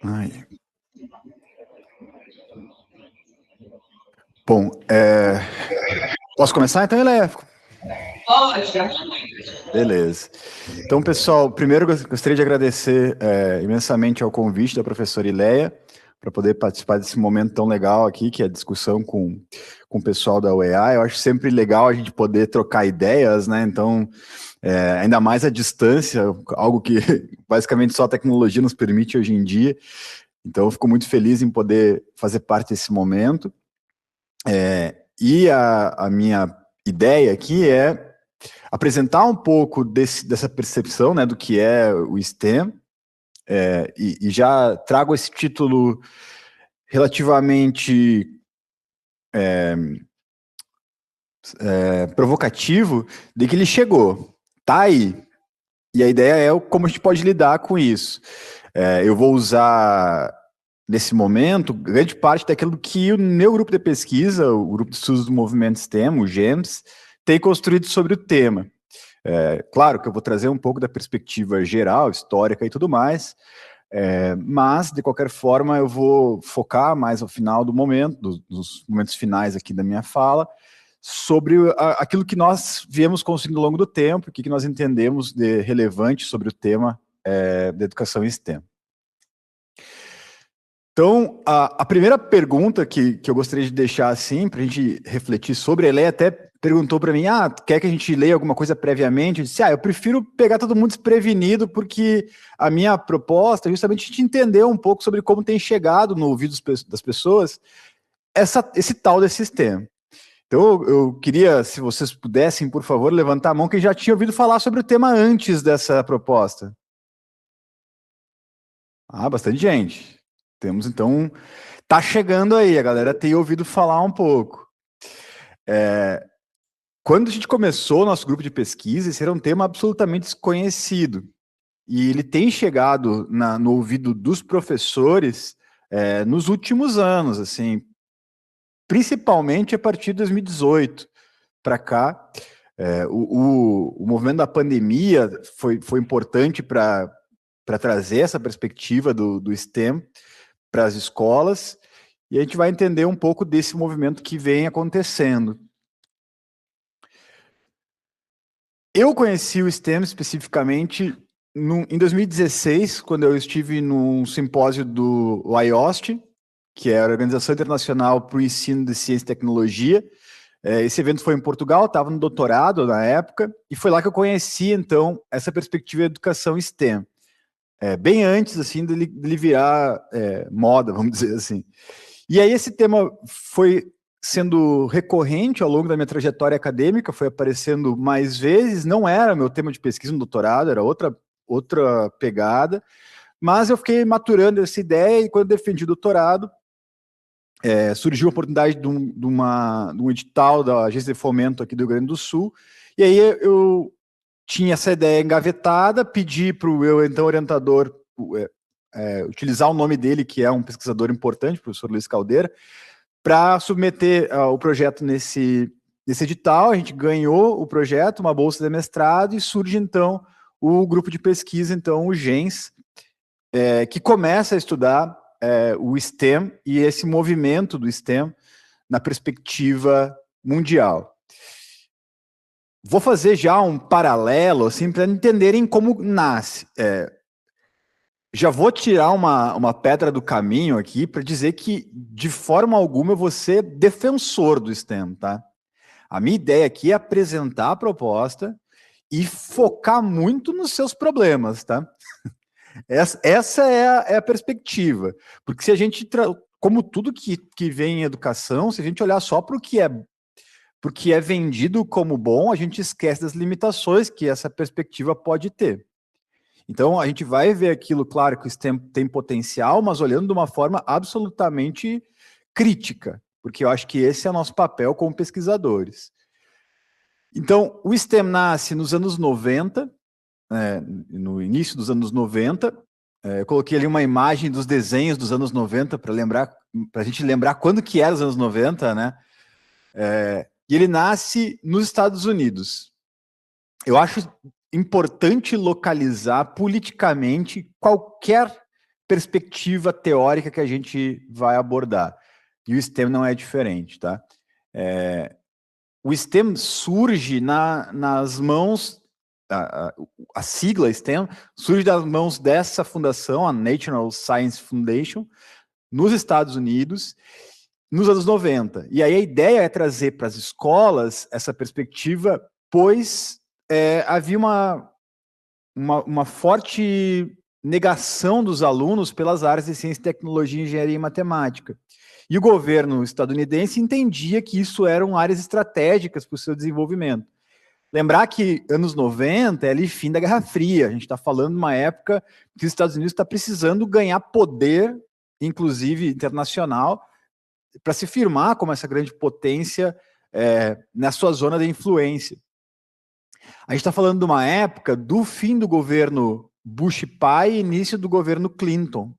Ai. Bom, posso começar então, Ileia? Pode. Beleza. Então, pessoal, primeiro gostaria de agradecer imensamente ao convite da professora Ileia para poder participar desse momento tão legal aqui, que é a discussão com o pessoal da UEA. Eu acho sempre legal a gente poder trocar ideias, né? Então, ainda mais à distância, algo que basicamente só a tecnologia nos permite hoje em dia. Então, eu fico muito feliz em poder fazer parte desse momento. E a minha ideia aqui é apresentar um pouco dessa percepção, né, do que é o STEM, e já trago esse título relativamente provocativo de que ele chegou, tá aí, e a ideia é como a gente pode lidar com isso. Eu vou usar, nesse momento, grande parte daquilo que o meu grupo de pesquisa, o Grupo de Estudos do Movimento STEM, o GEMS, tem construído sobre o tema. Claro que eu vou trazer um pouco da perspectiva geral, histórica e tudo mais, mas, de qualquer forma, eu vou focar mais ao final do momento, dos momentos finais aqui da minha fala, sobre aquilo que nós viemos construindo ao longo do tempo, o que nós entendemos de relevante sobre o tema da educação em STEM. Então, a primeira pergunta que eu gostaria de deixar assim, para a gente refletir sobre, ela até perguntou para mim, quer que a gente leia alguma coisa previamente? Eu disse, eu prefiro pegar todo mundo desprevenido, porque a minha proposta é justamente a gente entender um pouco sobre como tem chegado no ouvido das pessoas esse tal desse sistema. Então, eu queria, se vocês pudessem, por favor, levantar a mão, que já tinha ouvido falar sobre o tema antes dessa proposta. Bastante gente. Temos, então, tá chegando aí, a galera tem ouvido falar um pouco. Quando a gente começou o nosso grupo de pesquisa, esse era um tema absolutamente desconhecido. E ele tem chegado no ouvido dos professores nos últimos anos, assim, principalmente a partir de 2018 para cá. O movimento da pandemia foi importante para trazer essa perspectiva do STEM para as escolas, e a gente vai entender um pouco desse movimento que vem acontecendo. Eu conheci o STEM especificamente em 2016, quando eu estive num simpósio do IOST, que é a Organização Internacional para o Ensino de Ciência e Tecnologia. Esse evento foi em Portugal, estava no doutorado na época, e foi lá que eu conheci, então, essa perspectiva de educação STEM. Bem antes, assim, dele virar moda, vamos dizer assim. E aí esse tema foi sendo recorrente ao longo da minha trajetória acadêmica, foi aparecendo mais vezes, não era meu tema de pesquisa no doutorado, era outra pegada, mas eu fiquei maturando essa ideia, e quando eu defendi o doutorado, surgiu a oportunidade de um edital da Agência de Fomento aqui do Rio Grande do Sul, e aí eu tinha essa ideia engavetada, pedi para o meu então orientador utilizar o nome dele, que é um pesquisador importante, o professor Luiz Caldeira, para submeter o projeto nesse edital. A gente ganhou o projeto, uma bolsa de mestrado, e surge então o grupo de pesquisa, então o GEMS, que começa a estudar o STEM e esse movimento do STEM na perspectiva mundial. Vou fazer já um paralelo, assim, para entenderem como nasce. Já vou tirar uma pedra do caminho aqui para dizer que, de forma alguma, eu vou ser defensor do STEM, tá? A minha ideia aqui é apresentar a proposta e focar muito nos seus problemas, tá? Essa é a perspectiva. Porque se a gente, como tudo que vem em educação, se a gente olhar só para o que é vendido como bom, a gente esquece das limitações que essa perspectiva pode ter. Então, a gente vai ver aquilo, claro, que o STEM tem potencial, mas olhando de uma forma absolutamente crítica, porque eu acho que esse é o nosso papel como pesquisadores. Então, o STEM nasce nos anos 90, no início dos anos 90, eu coloquei ali uma imagem dos desenhos dos anos 90 para a gente lembrar quando que era os anos 90, né? E ele nasce nos Estados Unidos. Eu acho importante localizar politicamente qualquer perspectiva teórica que a gente vai abordar. E o STEM não é diferente, tá? O STEM surge nas mãos, a sigla STEM surge das mãos dessa fundação, a National Science Foundation, nos Estados Unidos, nos anos 90. E aí a ideia é trazer para as escolas essa perspectiva, pois havia uma forte negação dos alunos pelas áreas de ciência, tecnologia, engenharia e matemática. E o governo estadunidense entendia que isso eram áreas estratégicas para o seu desenvolvimento. Lembrar que anos 90 é ali fim da Guerra Fria, a gente está falando de uma época que os Estados Unidos está precisando ganhar poder, inclusive internacional, para se firmar como essa grande potência na sua zona de influência. A gente está falando de uma época do fim do governo Bush pai e início do governo Clinton,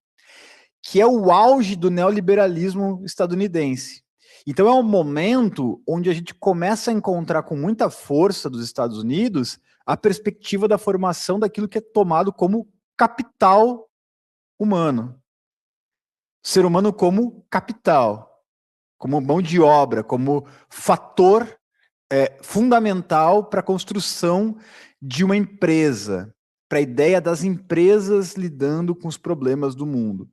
que é o auge do neoliberalismo estadunidense. Então é um momento onde a gente começa a encontrar com muita força dos Estados Unidos a perspectiva da formação daquilo que é tomado como capital humano. O ser humano como capital, como mão de obra, como fator fundamental para a construção de uma empresa, para a ideia das empresas lidando com os problemas do mundo.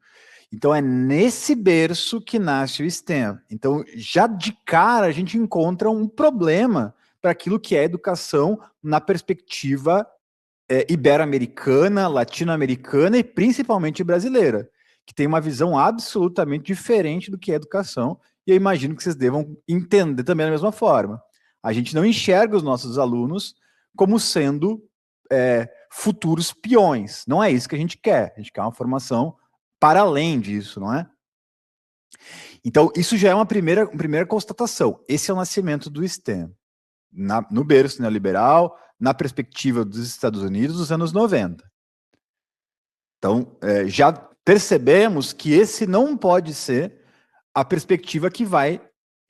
Então é nesse berço que nasce o STEM. Então já de cara a gente encontra um problema para aquilo que é educação na perspectiva ibero-americana, latino-americana e principalmente brasileira, que tem uma visão absolutamente diferente do que é educação, e eu imagino que vocês devam entender também da mesma forma. A gente não enxerga os nossos alunos como sendo futuros peões. Não é isso que a gente quer. A gente quer uma formação para além disso, não é? Então, isso já é uma primeira constatação. Esse é o nascimento do STEM. No berço neoliberal, na perspectiva dos Estados Unidos dos anos 90. Então, já percebemos que esse não pode ser a perspectiva que vai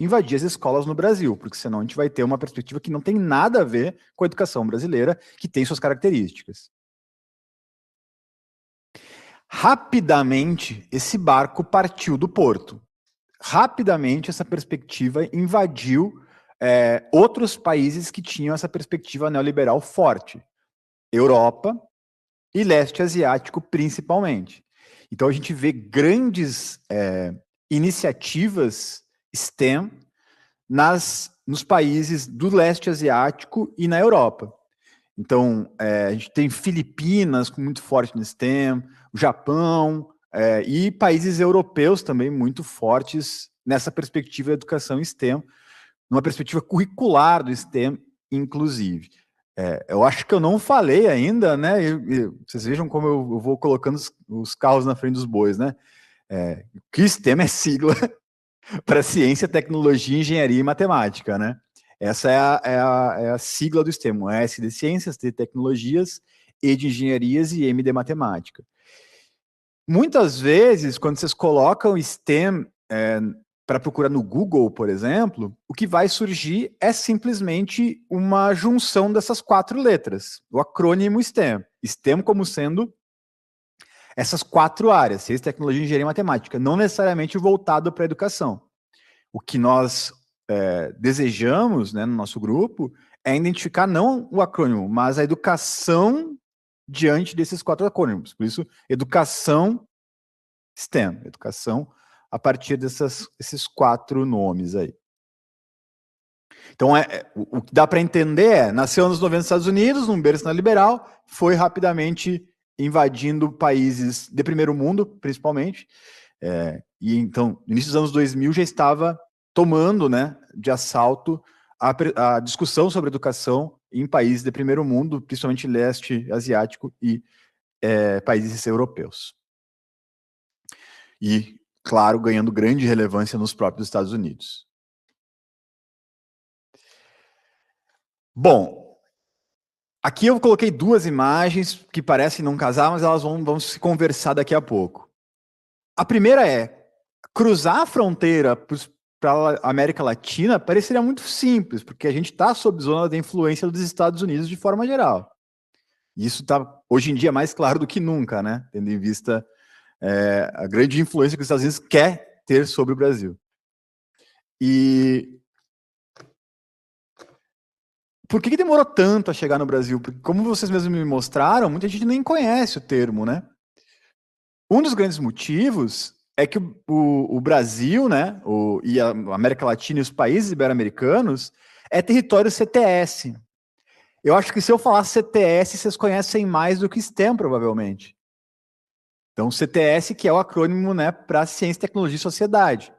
invadir as escolas no Brasil, porque senão a gente vai ter uma perspectiva que não tem nada a ver com a educação brasileira, que tem suas características. Rapidamente, esse barco partiu do porto. Rapidamente, essa perspectiva invadiu outros países que tinham essa perspectiva neoliberal forte. Europa e leste asiático, principalmente. Então, a gente vê grandes iniciativas STEM nos países do leste asiático e na Europa. Então, a gente tem Filipinas muito forte no STEM, o Japão e países europeus também muito fortes nessa perspectiva de educação STEM, numa perspectiva curricular do STEM, inclusive. Eu acho que eu não falei ainda, né? Vocês vejam como eu vou colocando os carros na frente dos bois, né? Que STEM é sigla para ciência, tecnologia, engenharia e matemática, né? Essa é a sigla do STEM, o S de ciências, de tecnologias, E de engenharias e M de matemática. Muitas vezes, quando vocês colocam STEM para procurar no Google, por exemplo, o que vai surgir é simplesmente uma junção dessas 4 letras, o acrônimo STEM. STEM como sendo essas 4 áreas, ciência, tecnologia, engenharia e matemática, não necessariamente voltado para a educação. O que nós desejamos, né, no nosso grupo é identificar não o acrônimo, mas a educação diante desses 4 acrônimos. Por isso, educação STEM, educação a partir desses 4 nomes aí. Então, o que dá para entender nasceu nos 90 nos Estados Unidos, num berço neoliberal, foi rapidamente invadindo países de primeiro mundo, principalmente, e então, no início dos anos 2000, já estava tomando, né, de assalto a discussão sobre educação em países de primeiro mundo, principalmente leste asiático e países europeus. E, claro, ganhando grande relevância nos próprios Estados Unidos. Bom, aqui eu coloquei 2 imagens que parecem não casar, mas elas vão se conversar daqui a pouco. A primeira é, cruzar a fronteira para a América Latina pareceria muito simples, porque a gente está sob zona de influência dos Estados Unidos de forma geral. E isso está, hoje em dia, mais claro do que nunca, né? Tendo em vista a grande influência que os Estados Unidos quer ter sobre o Brasil. E por que demorou tanto a chegar no Brasil? Porque, como vocês mesmos me mostraram, muita gente nem conhece o termo, né? Um dos grandes motivos é que o Brasil, né, e a América Latina e os países ibero-americanos é território CTS. Eu acho que se eu falar CTS, vocês conhecem mais do que STEM, provavelmente. Então, CTS, que é o acrônimo, né, para Ciência, Tecnologia e Sociedade.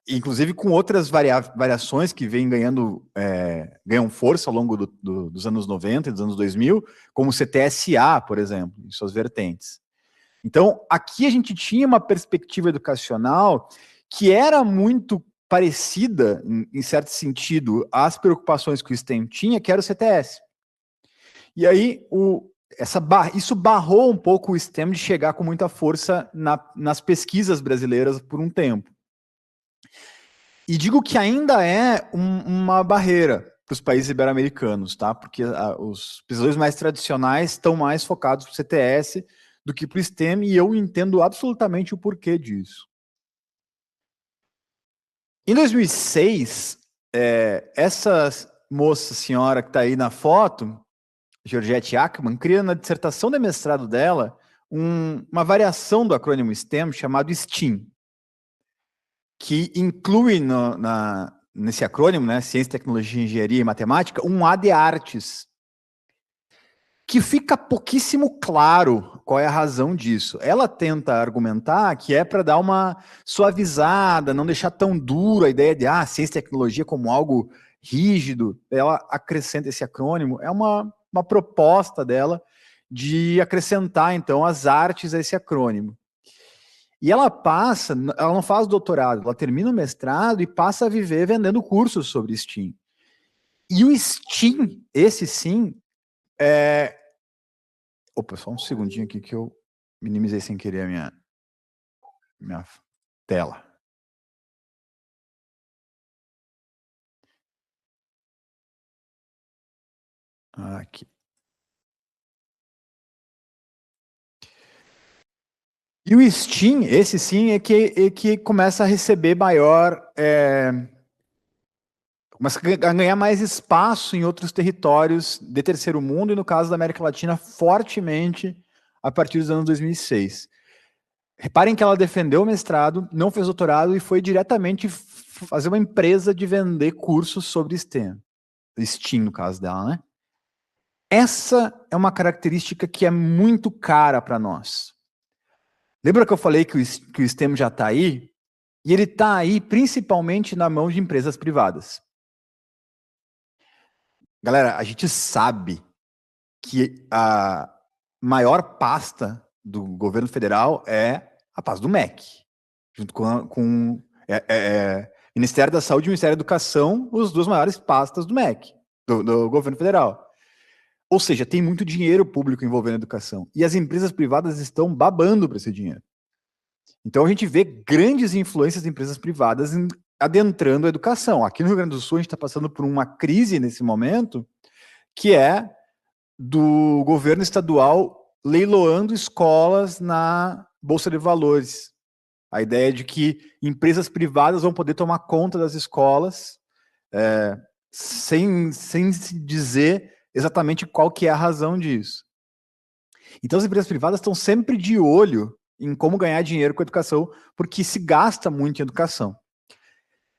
Inclusive com outras variações que vêm ganham força ao longo dos anos 90 e dos anos 2000, como o CTSA, por exemplo, em suas vertentes. Então, aqui a gente tinha uma perspectiva educacional que era muito parecida, em certo sentido, às preocupações que o STEM tinha, que era o CTS. E aí, isso barrou um pouco o STEM de chegar com muita força nas pesquisas brasileiras por um tempo. E digo que ainda é uma barreira para os países ibero-americanos, tá? Porque os pesquisadores mais tradicionais estão mais focados para o CTS do que para o STEM, e eu entendo absolutamente o porquê disso. Em 2006, essa moça, senhora que está aí na foto, Georgette Ackman, cria na dissertação de mestrado dela uma variação do acrônimo STEM chamado STEAM, que inclui nesse acrônimo, né, Ciência, Tecnologia, Engenharia e Matemática, um A de Artes, que fica pouquíssimo claro qual é a razão disso. Ela tenta argumentar que é para dar uma suavizada, não deixar tão duro a ideia de ciência e tecnologia como algo rígido. Ela acrescenta esse acrônimo, é uma proposta dela de acrescentar, então, as artes a esse acrônimo. E ela não faz doutorado, ela termina o mestrado e passa a viver vendendo cursos sobre STEAM. E o STEAM, esse sim, Opa, só um segundinho aqui que eu minimizei sem querer a minha tela. Aqui. E o STEAM, esse sim, é que começa a receber maior... começa a ganhar mais espaço em outros territórios de terceiro mundo, e no caso da América Latina, fortemente a partir dos anos 2006. Reparem que ela defendeu o mestrado, não fez doutorado e foi diretamente fazer uma empresa de vender cursos sobre STEAM. STEAM, no caso dela, né? Essa é uma característica que é muito cara para nós. Lembra que eu falei que o STEM já está aí? E ele está aí principalmente na mão de empresas privadas. Galera, a gente sabe que a maior pasta do governo federal é a pasta do MEC, junto com Ministério da Saúde e Ministério da Educação, as duas maiores pastas do MEC, do governo federal. Ou seja, tem muito dinheiro público envolvendo a educação. E as empresas privadas estão babando para esse dinheiro. Então a gente vê grandes influências de empresas privadas adentrando a educação. Aqui no Rio Grande do Sul a gente está passando por uma crise nesse momento, que é do governo estadual leiloando escolas na Bolsa de Valores. A ideia de que empresas privadas vão poder tomar conta das escolas sem se dizer exatamente qual que é a razão disso. Então as empresas privadas estão sempre de olho em como ganhar dinheiro com a educação, porque se gasta muito em educação.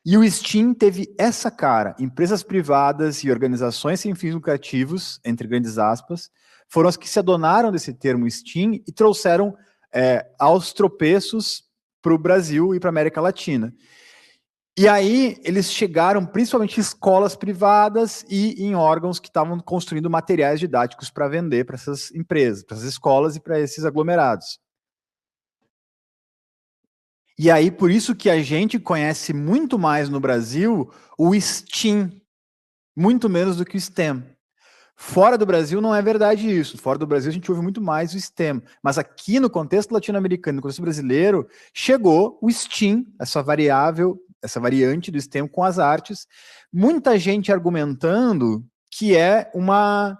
E o STEAM teve essa cara. Empresas privadas e organizações sem fins lucrativos, entre grandes aspas, foram as que se adonaram desse termo STEAM e trouxeram aos tropeços para o Brasil e para a América Latina. E aí eles chegaram principalmente em escolas privadas e em órgãos que estavam construindo materiais didáticos para vender para essas empresas, para essas escolas e para esses aglomerados. E aí, por isso que a gente conhece muito mais no Brasil o STEAM, muito menos do que o STEM. Fora do Brasil não é verdade isso. Fora do Brasil a gente ouve muito mais o STEM. Mas aqui no contexto latino-americano, no contexto brasileiro, chegou o STEAM, essa variante do STEM com as artes. Muita gente argumentando que é uma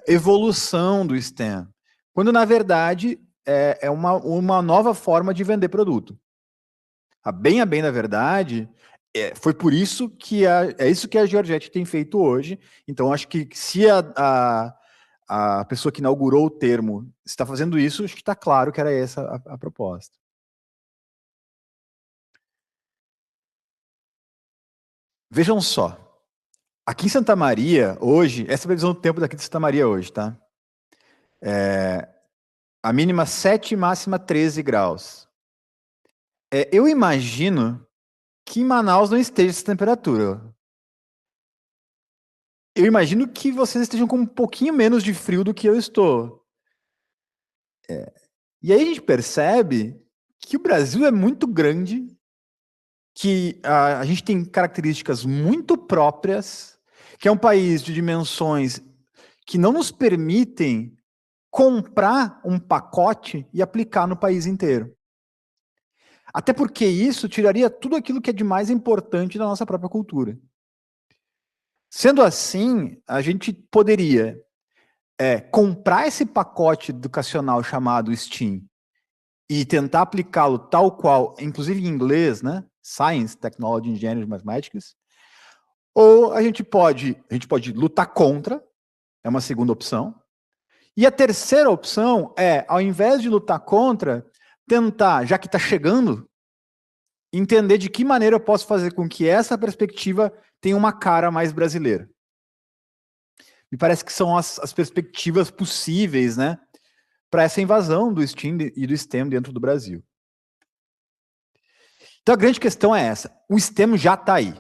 evolução do STEM, quando na verdade é uma nova forma de vender produto. A bem, na verdade, foi por isso que é isso que a Georgette tem feito hoje. Então, acho que se a pessoa que inaugurou o termo está fazendo isso, acho que está claro que era essa a proposta. Vejam só, aqui em Santa Maria, hoje, essa é a previsão do tempo daqui de Santa Maria hoje, tá? A mínima 7, máxima 13 graus. Eu imagino que em Manaus não esteja essa temperatura. Eu imagino que vocês estejam com um pouquinho menos de frio do que eu estou. E aí a gente percebe que o Brasil é muito grande, que a gente tem características muito próprias, que é um país de dimensões que não nos permitem comprar um pacote e aplicar no país inteiro. Até porque isso tiraria tudo aquilo que é de mais importante da nossa própria cultura. Sendo assim, a gente poderia comprar esse pacote educacional chamado STEAM e tentar aplicá-lo tal qual, inclusive em inglês, né? Science, Technology, Engineering, Mathematics. Ou a gente pode lutar contra, é uma segunda opção. E a terceira opção é, ao invés de lutar contra, tentar, já que está chegando, entender de que maneira eu posso fazer com que essa perspectiva tenha uma cara mais brasileira. Me parece que são as perspectivas possíveis, né, para essa invasão do STEAM e do STEM dentro do Brasil. Então a grande questão é essa: o STEM já está aí.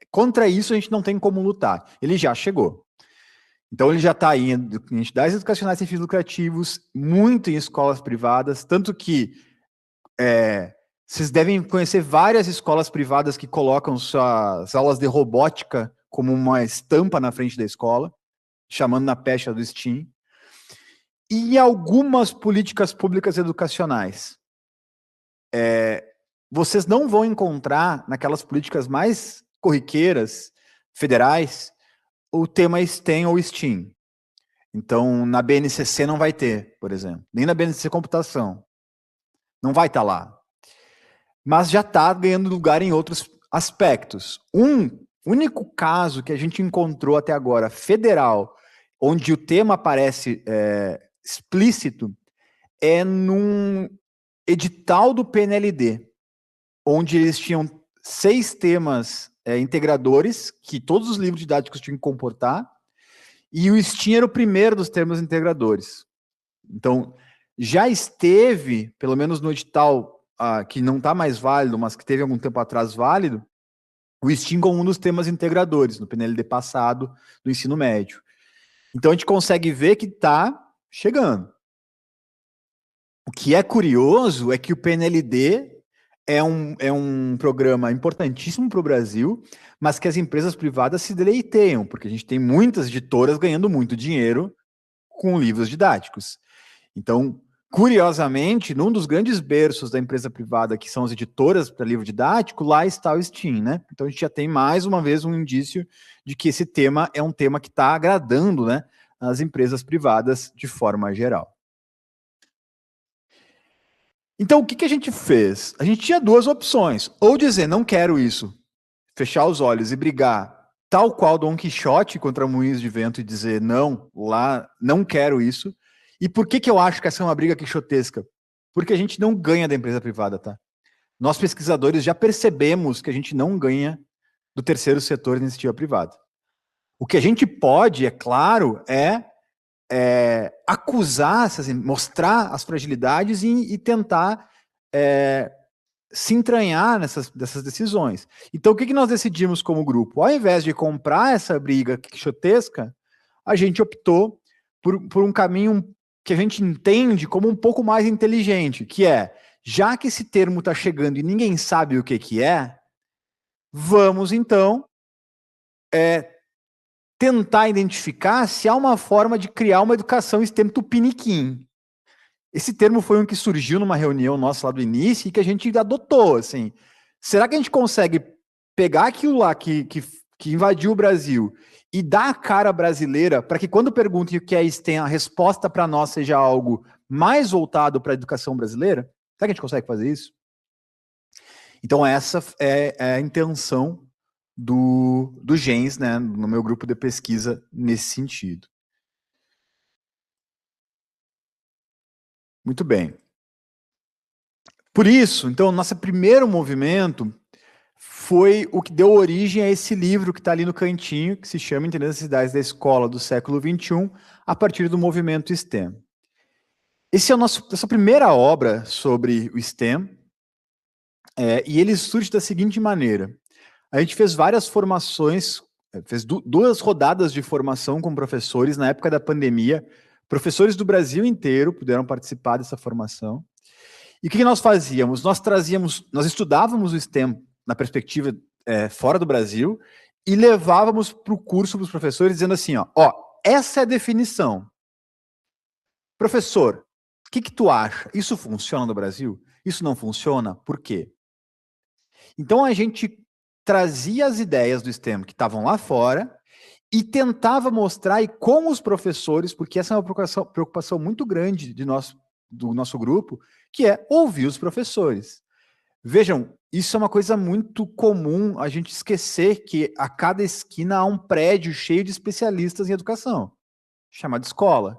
Contra isso a gente não tem como lutar. Ele já chegou. Então ele já está aí em entidades educacionais sem fins lucrativos, muito em escolas privadas, tanto que vocês devem conhecer várias escolas privadas que colocam suas aulas de robótica como uma estampa na frente da escola, chamando na pecha do STEAM. E algumas políticas públicas educacionais. Vocês não vão encontrar, naquelas políticas mais corriqueiras, federais, o tema STEM ou STEAM. Então, na BNCC não vai ter, por exemplo. Nem na BNCC Computação. Não vai estar lá. Mas já está ganhando lugar em outros aspectos. Um único caso que a gente encontrou até agora, federal, onde o tema aparece explícito, é num edital do PNLD, onde eles tinham 6 temas integradores, que todos os livros didáticos tinham que comportar, e o STEAM era o primeiro dos temas integradores. Então, já esteve, pelo menos no edital que não está mais válido, mas que teve algum tempo atrás válido, o STEAM como um dos temas integradores, no PNLD passado, do ensino médio. Então, a gente consegue ver que está chegando. O que é curioso é que o PNLD é um programa importantíssimo para o Brasil, mas que as empresas privadas se deleiteiam, porque a gente tem muitas editoras ganhando muito dinheiro com livros didáticos. Então, curiosamente, num dos grandes berços da empresa privada, que são as editoras para livro didático, lá está o STEAM, né? Então, a gente já tem mais uma vez um indício de que esse tema é um tema que está agradando, né, as empresas privadas de forma geral. Então, o que a gente fez? A gente tinha 2 opções. Ou dizer, não quero isso, fechar os olhos e brigar, tal qual Dom Quixote contra moinhos de vento, e dizer, não, lá, não quero isso. E por que eu acho que essa é uma briga quixotesca? Porque a gente não ganha da empresa privada, tá? Nós, pesquisadores, já percebemos que a gente não ganha do terceiro setor de iniciativa privada. O que a gente pode, é claro, acusar, mostrar as fragilidades e tentar se entranhar dessas decisões. Então, o que nós decidimos como grupo? Ao invés de comprar essa briga quixotesca, a gente optou por um caminho que a gente entende como um pouco mais inteligente, que é, já que esse termo está chegando e ninguém sabe o que é, vamos, então, tentar identificar se há uma forma de criar uma educação STEM tupiniquim. Esse termo foi um que surgiu numa reunião nossa lá do início e que a gente adotou, assim. Será que a gente consegue pegar aquilo lá que que invadiu o Brasil e dá a cara brasileira para que quando perguntem o que é STEM, a resposta para nós seja algo mais voltado para a educação brasileira? Será que a gente consegue fazer isso? Então essa é a intenção do GENS, né, no meu grupo de pesquisa nesse sentido. Muito bem. Por isso, então, nosso primeiro movimento foi o que deu origem a esse livro que está ali no cantinho, que se chama Entendendo as Necessidades da Escola do Século XXI, a partir do movimento STEM. Essa é a nossa primeira obra sobre o STEM, e ele surge da seguinte maneira. A gente fez várias formações, fez duas rodadas de formação com professores na época da pandemia. Professores do Brasil inteiro puderam participar dessa formação. E o que nós fazíamos? Nós estudávamos o STEM na perspectiva fora do Brasil e levávamos para o curso para os professores dizendo assim, ó, essa é a definição. Professor, o que tu acha? Isso funciona no Brasil? Isso não funciona? Por quê? Então a gente trazia as ideias do STEM que estavam lá fora e tentava mostrar e com os professores, porque essa é uma preocupação muito grande do nosso grupo, que é ouvir os professores. Vejam, isso é uma coisa muito comum a gente esquecer que a cada esquina há um prédio cheio de especialistas em educação, chamado escola.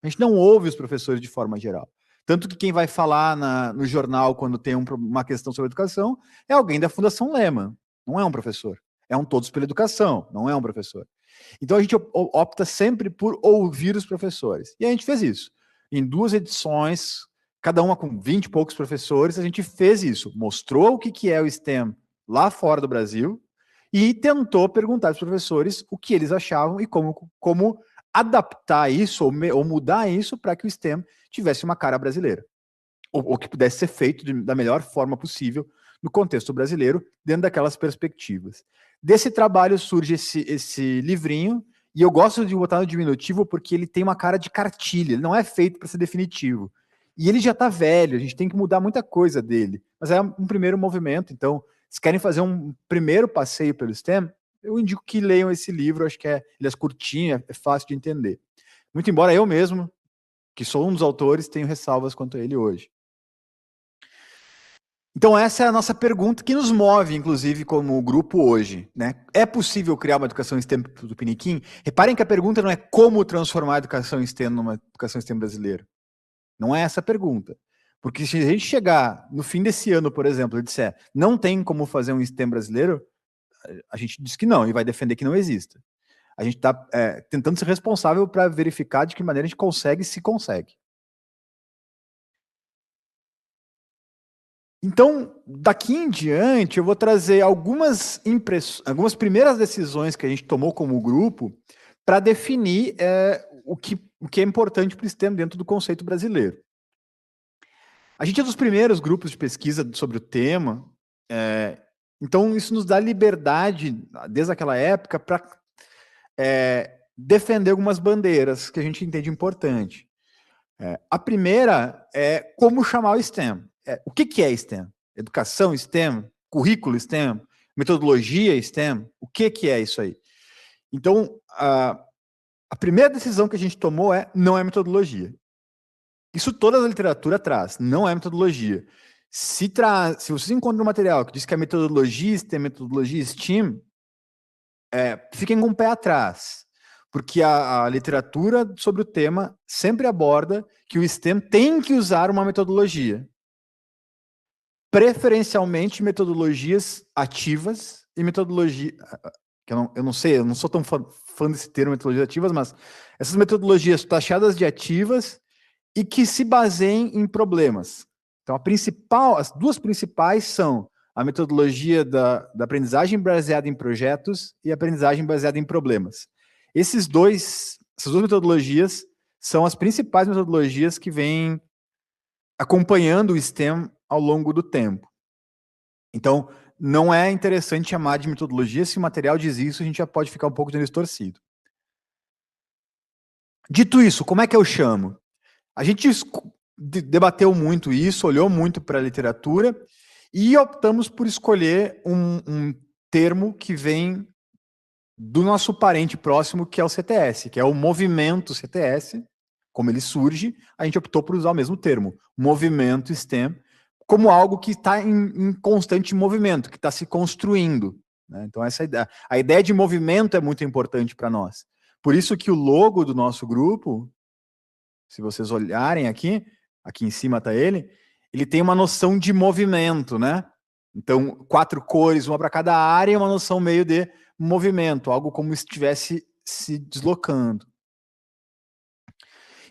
A gente não ouve os professores de forma geral. Tanto que quem vai falar no jornal quando tem uma questão sobre educação é alguém da Fundação Lehman, não é um professor. É um Todos pela Educação, não é um professor. Então a gente opta sempre por ouvir os professores. E a gente fez isso. Em 2 edições, cada uma com 20 e poucos professores, a gente fez isso. Mostrou o que é o STEM lá fora do Brasil e tentou perguntar aos professores o que eles achavam e como adaptar isso ou mudar isso para que o STEM tivesse uma cara brasileira. Ou que pudesse ser feito da melhor forma possível no contexto brasileiro, dentro daquelas perspectivas. Desse trabalho surge esse livrinho, e eu gosto de botar no diminutivo porque ele tem uma cara de cartilha, ele não é feito para ser definitivo. E ele já está velho, a gente tem que mudar muita coisa dele. Mas é um primeiro movimento, então, se querem fazer um primeiro passeio pelo STEM, eu indico que leiam esse livro, acho que ele é curtinho, é fácil de entender. Muito embora eu mesmo, que sou um dos autores, tenho ressalvas quanto a ele hoje. Então essa é a nossa pergunta que nos move, inclusive, como grupo hoje, né? É possível criar uma educação STEM do Piniquim? Reparem que a pergunta não é como transformar a educação STEM numa educação STEM brasileira. Não é essa a pergunta. Porque se a gente chegar no fim desse ano, por exemplo, e disser não tem como fazer um STEM brasileiro, a gente diz que não e vai defender que não exista. A gente está tentando ser responsável para verificar de que maneira a gente consegue, se consegue. Então, daqui em diante, eu vou trazer algumas primeiras decisões que a gente tomou como grupo para definir o que é importante para o STEM dentro do conceito brasileiro. A gente é dos primeiros grupos de pesquisa sobre o tema, então isso nos dá liberdade, desde aquela época, para defender algumas bandeiras que a gente entende importante. A primeira é como chamar o STEM. O que é STEM? Educação STEM? Currículo STEM? Metodologia STEM? O que é isso aí? Então, a primeira decisão que a gente tomou não é metodologia. Isso toda a literatura traz, não é metodologia. Se vocês encontram um material que diz que é metodologia STEM, metodologia STEAM, fiquem com o pé atrás. Porque a literatura sobre o tema sempre aborda que o STEM tem que usar uma metodologia. Preferencialmente metodologias ativas e metodologia... que eu não sei, eu não sou tão fã desse termo, metodologias ativas, mas essas metodologias taxadas de ativas e que se baseiem em problemas. Então, as duas principais são a metodologia da aprendizagem baseada em projetos e a aprendizagem baseada em problemas. Essas duas metodologias são as principais metodologias que vêm acompanhando o STEM ao longo do tempo. Então, não é interessante chamar de metodologia. Se o material diz isso, a gente já pode ficar um pouco de nariz torcido. Dito isso, como é que eu chamo? A gente debateu muito isso, olhou muito para a literatura e optamos por escolher um termo que vem do nosso parente próximo, que é o CTS, que é o movimento CTS. Como ele surge, a gente optou por usar o mesmo termo, movimento STEM, como algo que está em constante movimento, que está se construindo, né? Então, a ideia de movimento é muito importante para nós. Por isso que o logo do nosso grupo, se vocês olharem aqui em cima está ele tem uma noção de movimento, né? Então, 4 cores, uma para cada área, e uma noção meio de movimento, algo como se estivesse se deslocando.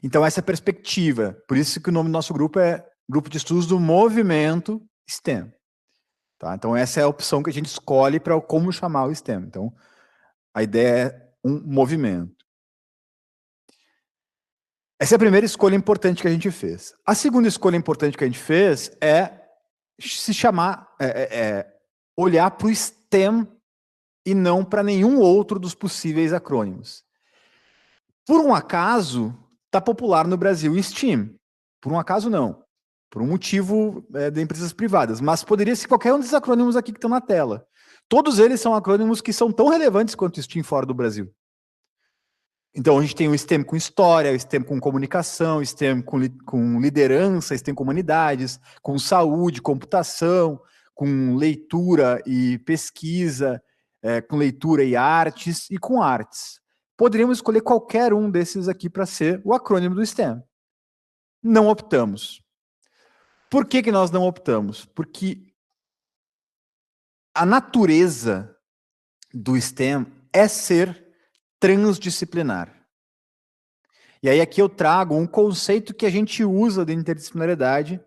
Então, essa é a perspectiva. Por isso que o nome do nosso grupo é Grupo de Estudos do Movimento STEM. Tá? Então, essa é a opção que a gente escolhe para como chamar o STEM. Então, a ideia é um movimento. Essa é a primeira escolha importante que a gente fez. A segunda escolha importante que a gente fez é se chamar, olhar para o STEM e não para nenhum outro dos possíveis acrônimos. Por um acaso, está popular no Brasil o STEAM. Por um acaso, não. Por um motivo de empresas privadas. Mas poderia ser qualquer um desses acrônimos aqui que estão na tela. Todos eles são acrônimos que são tão relevantes quanto o STEAM fora do Brasil. Então, a gente tem o STEM com história, o STEM com comunicação, o STEM com liderança, STEM com humanidades, com saúde, computação, com leitura e pesquisa, com leitura e artes, e com artes. Poderíamos escolher qualquer um desses aqui para ser o acrônimo do STEM. Não optamos. Por que nós não optamos? Porque a natureza do STEM é ser transdisciplinar. E aí aqui eu trago um conceito que a gente usa de interdisciplinaridade,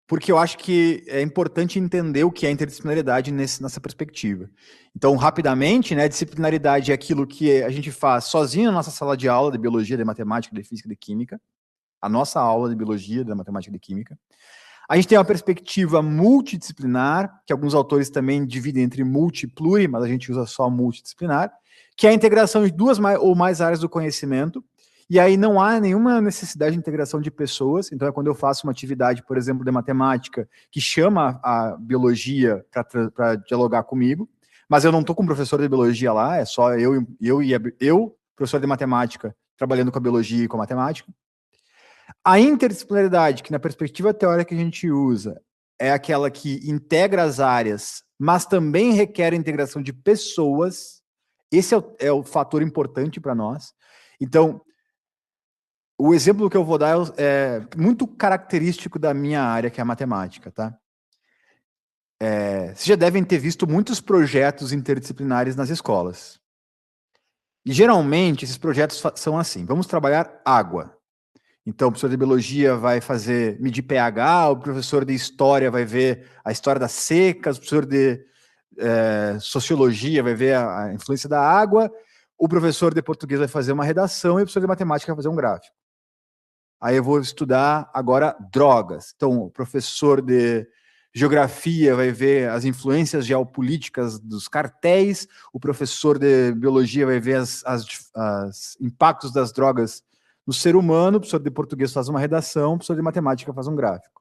porque eu acho que é importante entender o que é interdisciplinaridade nessa perspectiva. Então, rapidamente, né, disciplinaridade é aquilo que a gente faz sozinho na nossa sala de aula de biologia, de matemática, de física, de química, a nossa aula de biologia, de matemática e de química. A gente tem uma perspectiva multidisciplinar, que alguns autores também dividem entre multi e pluri, mas a gente usa só multidisciplinar, que é a integração de 2 ou mais áreas do conhecimento. E aí não há nenhuma necessidade de integração de pessoas. Então é quando eu faço uma atividade, por exemplo, de matemática, que chama a biologia para dialogar comigo, mas eu não estou com um professor de biologia lá, é só eu, professor de matemática, trabalhando com a biologia e com a matemática. A interdisciplinaridade, que na perspectiva teórica que a gente usa, é aquela que integra as áreas, mas também requer a integração de pessoas. Esse é o fator importante para nós. Então, o exemplo que eu vou dar é muito característico da minha área, que é a matemática, tá? Vocês já devem ter visto muitos projetos interdisciplinares nas escolas. E, geralmente, esses projetos são assim. Vamos trabalhar água. Então, o professor de biologia vai medir pH, o professor de história vai ver a história das secas, o professor de sociologia vai ver a influência da água, o professor de português vai fazer uma redação e o professor de matemática vai fazer um gráfico. Aí eu vou estudar agora drogas. Então, o professor de geografia vai ver as influências geopolíticas dos cartéis, o professor de biologia vai ver os impactos das drogas no ser humano, o professor de português faz uma redação, o professor de matemática faz um gráfico.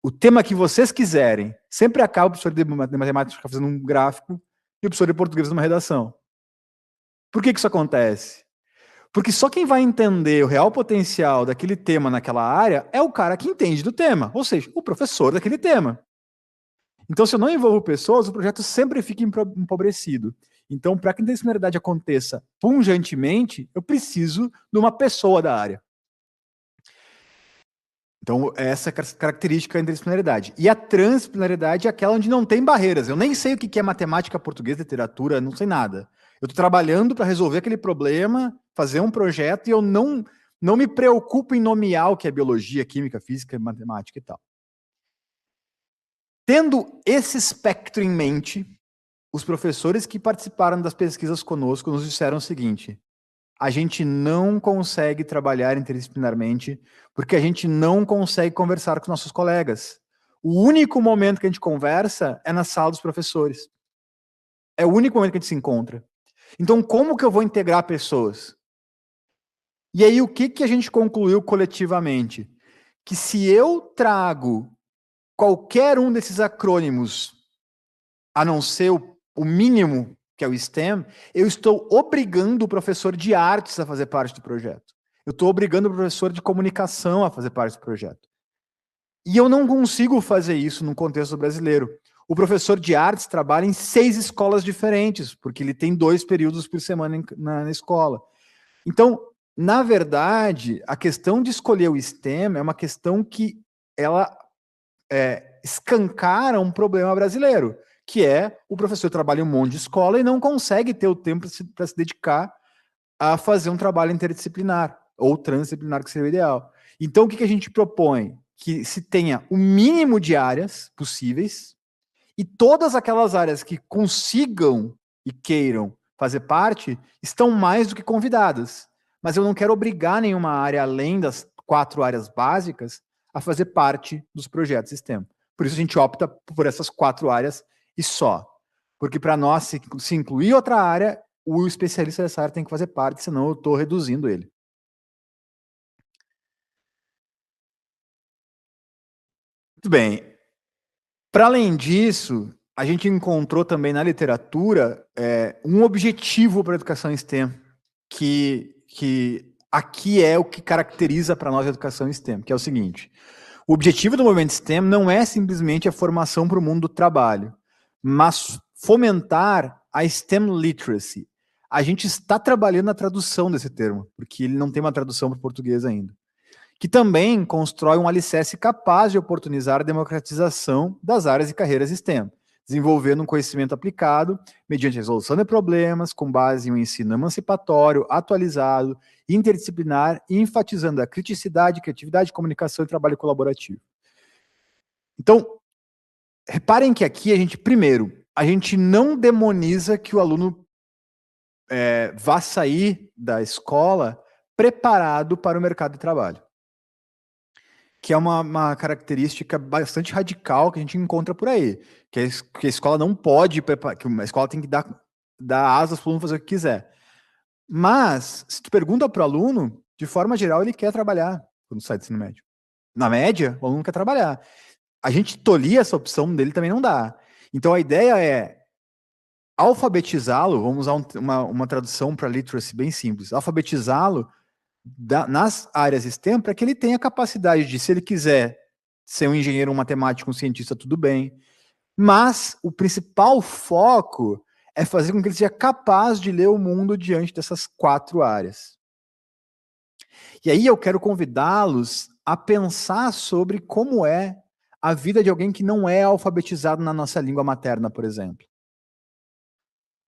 O tema que vocês quiserem, sempre acaba o professor de matemática fazendo um gráfico e o professor de português fazendo uma redação. Por que isso acontece? Porque só quem vai entender o real potencial daquele tema naquela área é o cara que entende do tema, ou seja, o professor daquele tema. Então, se eu não envolvo pessoas, o projeto sempre fica empobrecido. Então, para que a interdisciplinaridade aconteça pungentemente, eu preciso de uma pessoa da área. Então, essa é a característica da interdisciplinaridade. E a transdisciplinaridade é aquela onde não tem barreiras. Eu nem sei o que é matemática, português, literatura, não sei nada. Eu estou trabalhando para resolver aquele problema, fazer um projeto, e eu não me preocupo em nomear o que é biologia, química, física, matemática e tal. Tendo esse espectro em mente, os professores que participaram das pesquisas conosco nos disseram o seguinte: a gente não consegue trabalhar interdisciplinarmente porque a gente não consegue conversar com nossos colegas. O único momento que a gente conversa é na sala dos professores. É o único momento que a gente se encontra. Então, como que eu vou integrar pessoas? E aí, o que a gente concluiu coletivamente? Que se eu trago qualquer um desses acrônimos, a não ser o mínimo que é o STEM, eu estou obrigando o professor de artes a fazer parte do projeto. Eu estou obrigando o professor de comunicação a fazer parte do projeto. E eu não consigo fazer isso no contexto brasileiro. O professor de artes trabalha em 6 escolas diferentes, porque ele tem 2 períodos por semana na escola. Então, na verdade, a questão de escolher o STEM é uma questão que ela escancara um problema brasileiro, que é o professor trabalha em um monte de escola e não consegue ter o tempo para se dedicar a fazer um trabalho interdisciplinar, ou transdisciplinar, que seria o ideal. Então, o que a gente propõe? Que se tenha o mínimo de áreas possíveis, e todas aquelas áreas que consigam e queiram fazer parte estão mais do que convidadas. Mas eu não quero obrigar nenhuma área, além das 4 áreas básicas, a fazer parte dos projetos STEM. Por isso a gente opta por essas 4 áreas e só. Porque para nós, se incluir outra área, o especialista dessa área tem que fazer parte, senão eu estou reduzindo ele. Muito bem. Para além disso, a gente encontrou também na literatura um objetivo para a educação STEM, que aqui é o que caracteriza para nós a educação STEM, que é o seguinte: o objetivo do movimento STEM não é simplesmente a formação para o mundo do trabalho, mas fomentar a STEM literacy. A gente está trabalhando na tradução desse termo, porque ele não tem uma tradução para o português ainda, que também constrói um alicerce capaz de oportunizar a democratização das áreas e carreiras STEM, desenvolvendo um conhecimento aplicado mediante a resolução de problemas, com base em um ensino emancipatório, atualizado, interdisciplinar e enfatizando a criticidade, criatividade, comunicação e trabalho colaborativo. Então, reparem que aqui a gente não demoniza que o aluno vá sair da escola preparado para o mercado de trabalho, que é uma característica bastante radical que a gente encontra por aí, que a escola não pode preparar, que a escola tem que dar asas para o aluno fazer o que quiser. Mas, se tu pergunta para o aluno, de forma geral, ele quer trabalhar quando sai do ensino médio. Na média, o aluno quer trabalhar. A gente tolir essa opção dele também não dá. Então, a ideia é alfabetizá-lo, vamos usar uma tradução para literacy bem simples, alfabetizá-lo nas áreas STEM para que ele tenha capacidade de, se ele quiser ser um engenheiro, um matemático, um cientista, tudo bem. Mas o principal foco é fazer com que ele seja capaz de ler o mundo diante dessas 4 áreas. E aí eu quero convidá-los a pensar sobre como é a vida de alguém que não é alfabetizado na nossa língua materna, por exemplo.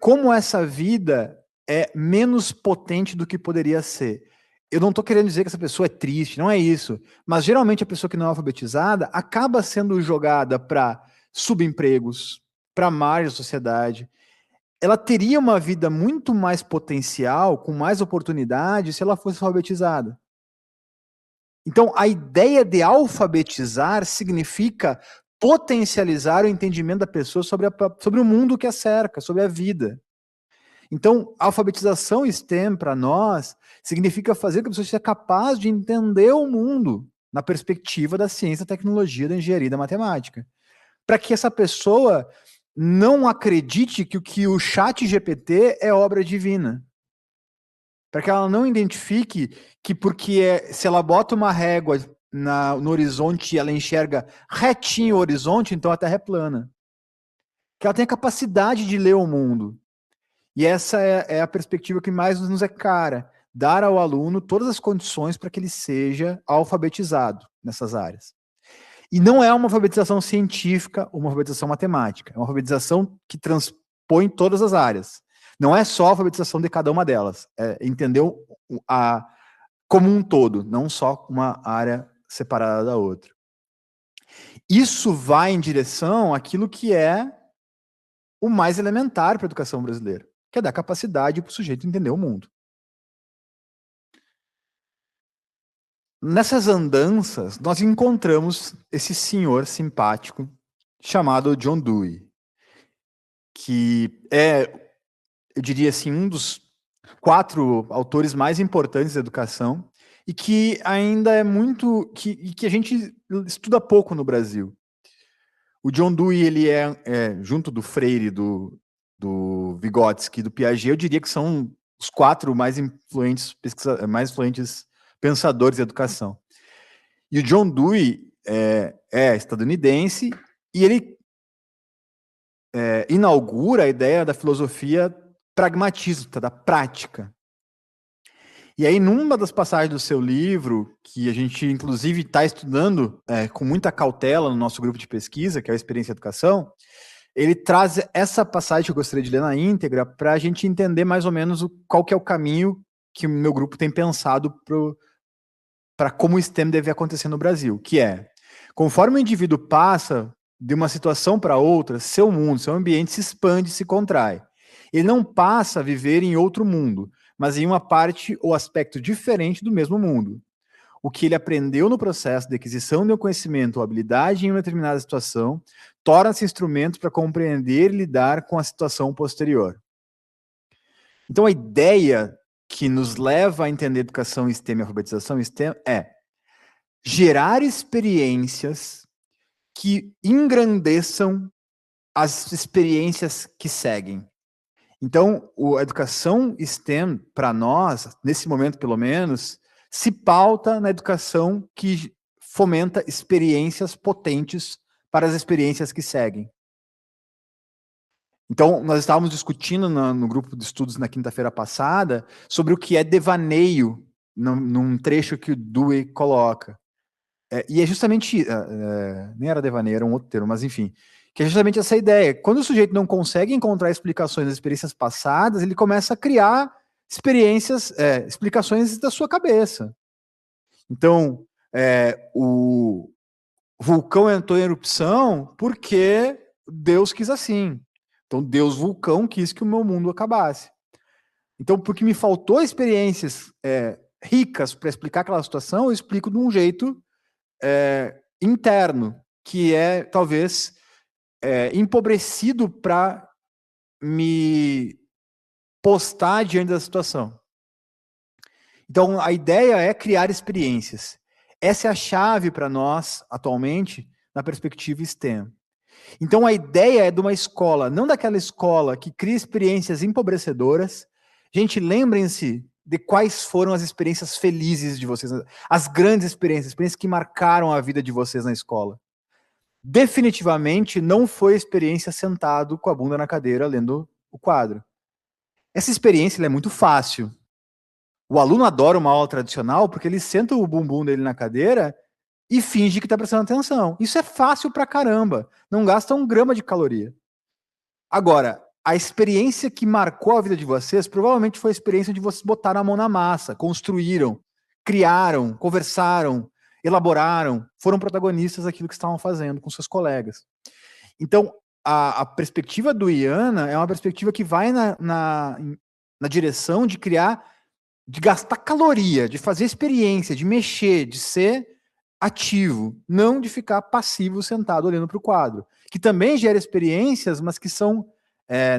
Como essa vida é menos potente do que poderia ser. Eu não estou querendo dizer que essa pessoa é triste, não é isso. Mas geralmente a pessoa que não é alfabetizada acaba sendo jogada para subempregos, para margem da sociedade. Ela teria uma vida muito mais potencial, com mais oportunidade, se ela fosse alfabetizada. Então, a ideia de alfabetizar significa potencializar o entendimento da pessoa sobre o mundo que a cerca, sobre a vida. Então, a alfabetização STEM, para nós, significa fazer com que a pessoa seja capaz de entender o mundo na perspectiva da ciência, da tecnologia, da engenharia e da matemática. Para que essa pessoa não acredite que o chat GPT é obra divina. Para que ela não identifique que se ela bota uma régua no horizonte e ela enxerga retinho o horizonte, então a Terra é plana. Que ela tenha capacidade de ler o mundo. E essa é a perspectiva que mais nos é cara. Dar ao aluno todas as condições para que ele seja alfabetizado nessas áreas. E não é uma alfabetização científica ou uma alfabetização matemática. É uma alfabetização que transpõe todas as áreas. Não é só a alfabetização de cada uma delas. É entender como um todo, não só uma área separada da outra. Isso vai em direção àquilo que é o mais elementar para a educação brasileira, que é dar capacidade para o sujeito entender o mundo. Nessas andanças, nós encontramos esse senhor simpático chamado John Dewey, que é, eu diria assim, um dos 4 autores mais importantes da educação e que ainda é que a gente estuda pouco no Brasil. O John Dewey, ele junto do Freire, do do Vygotsky e do Piaget, eu diria que são os 4 mais influentes, pensadores da educação. E o John Dewey é estadunidense e ele inaugura a ideia da filosofia pragmatista, da prática. E aí, numa das passagens do seu livro, que a gente, inclusive, está estudando com muita cautela no nosso grupo de pesquisa, que é a Experiência e Educação, ele traz essa passagem que eu gostaria de ler na íntegra para a gente entender mais ou menos qual que é o caminho que o meu grupo tem pensado para como o STEM deve acontecer no Brasil, que é, conforme o indivíduo passa de uma situação para outra, seu mundo, seu ambiente se expande, se contrai. Ele não passa a viver em outro mundo, mas em uma parte ou aspecto diferente do mesmo mundo. O que ele aprendeu no processo de aquisição de um conhecimento ou habilidade em uma determinada situação torna-se instrumento para compreender e lidar com a situação posterior. Então, a ideia que nos leva a entender educação em STEM e alfabetização em STEM é gerar experiências que engrandeçam as experiências que seguem. Então, a educação STEM, para nós, nesse momento pelo menos, se pauta na educação que fomenta experiências potentes para as experiências que seguem. Então, nós estávamos discutindo no grupo de estudos na quinta-feira passada sobre o que é devaneio, num trecho que o Dewey coloca. E é justamente, nem era devaneio, era um outro termo, mas enfim, que é justamente essa ideia. Quando o sujeito não consegue encontrar explicações das experiências passadas, ele começa a criar explicações da sua cabeça. Então, o vulcão entrou em erupção porque Deus quis assim. Então, Deus vulcão quis que o meu mundo acabasse. Então, porque me faltou experiências ricas para explicar aquela situação, eu explico de um jeito interno, que é talvez empobrecido para me postar diante da situação. Então, a ideia é criar experiências. Essa é a chave para nós, atualmente, na perspectiva STEM. Então, a ideia é de uma escola, não daquela escola que cria experiências empobrecedoras. Gente, lembrem-se de quais foram as experiências felizes de vocês, as grandes experiências que marcaram a vida de vocês na escola. Definitivamente não foi a experiência sentado com a bunda na cadeira lendo o quadro. Essa experiência é muito fácil. O aluno adora uma aula tradicional porque ele senta o bumbum dele na cadeira e finge que está prestando atenção. Isso é fácil pra caramba. Não gasta 1 grama de caloria. Agora, a experiência que marcou a vida de vocês provavelmente foi a experiência de vocês botaram a mão na massa, construíram, criaram, conversaram, elaboraram, foram protagonistas daquilo que estavam fazendo com seus colegas. Então, a perspectiva do IANA é uma perspectiva que vai na direção de criar, de gastar caloria, de fazer experiência, de mexer, de ser ativo, não de ficar passivo sentado olhando para o quadro, que também gera experiências, mas que são,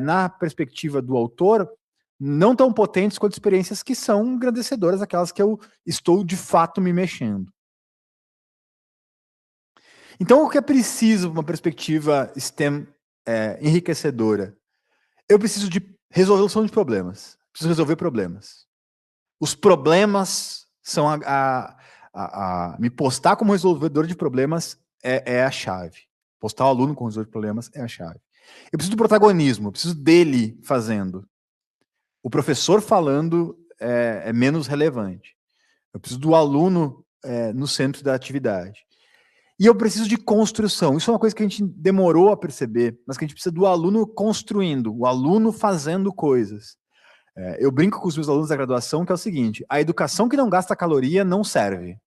na perspectiva do autor, não tão potentes quanto experiências que são engrandecedoras, aquelas que eu estou de fato me mexendo. Então, o que é preciso para uma perspectiva STEM enriquecedora? Eu preciso de resolução de problemas. Preciso resolver problemas. Os problemas são me postar como resolvedor de problemas é a chave. Postar o aluno como resolvedor de problemas é a chave. Eu preciso do protagonismo, eu preciso dele fazendo. O professor falando é menos relevante. Eu preciso do aluno no centro da atividade. E eu preciso de construção. Isso é uma coisa que a gente demorou a perceber, mas que a gente precisa do aluno construindo, o aluno fazendo coisas. Eu brinco com os meus alunos da graduação que é o seguinte: a educação que não gasta caloria não serve.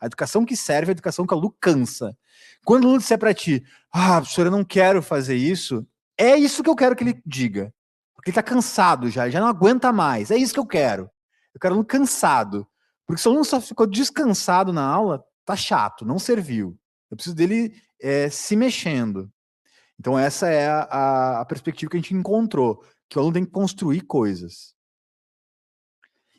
A educação que serve é a educação que o aluno cansa. Quando o aluno disser para ti, professor, eu não quero fazer isso, é isso que eu quero que ele diga. Porque ele está cansado já não aguenta mais. É isso que eu quero. Eu quero um aluno cansado. Porque se o aluno só ficou descansado na aula, tá chato, não serviu. Eu preciso dele se mexendo. Então essa é a perspectiva que a gente encontrou, que o aluno tem que construir coisas.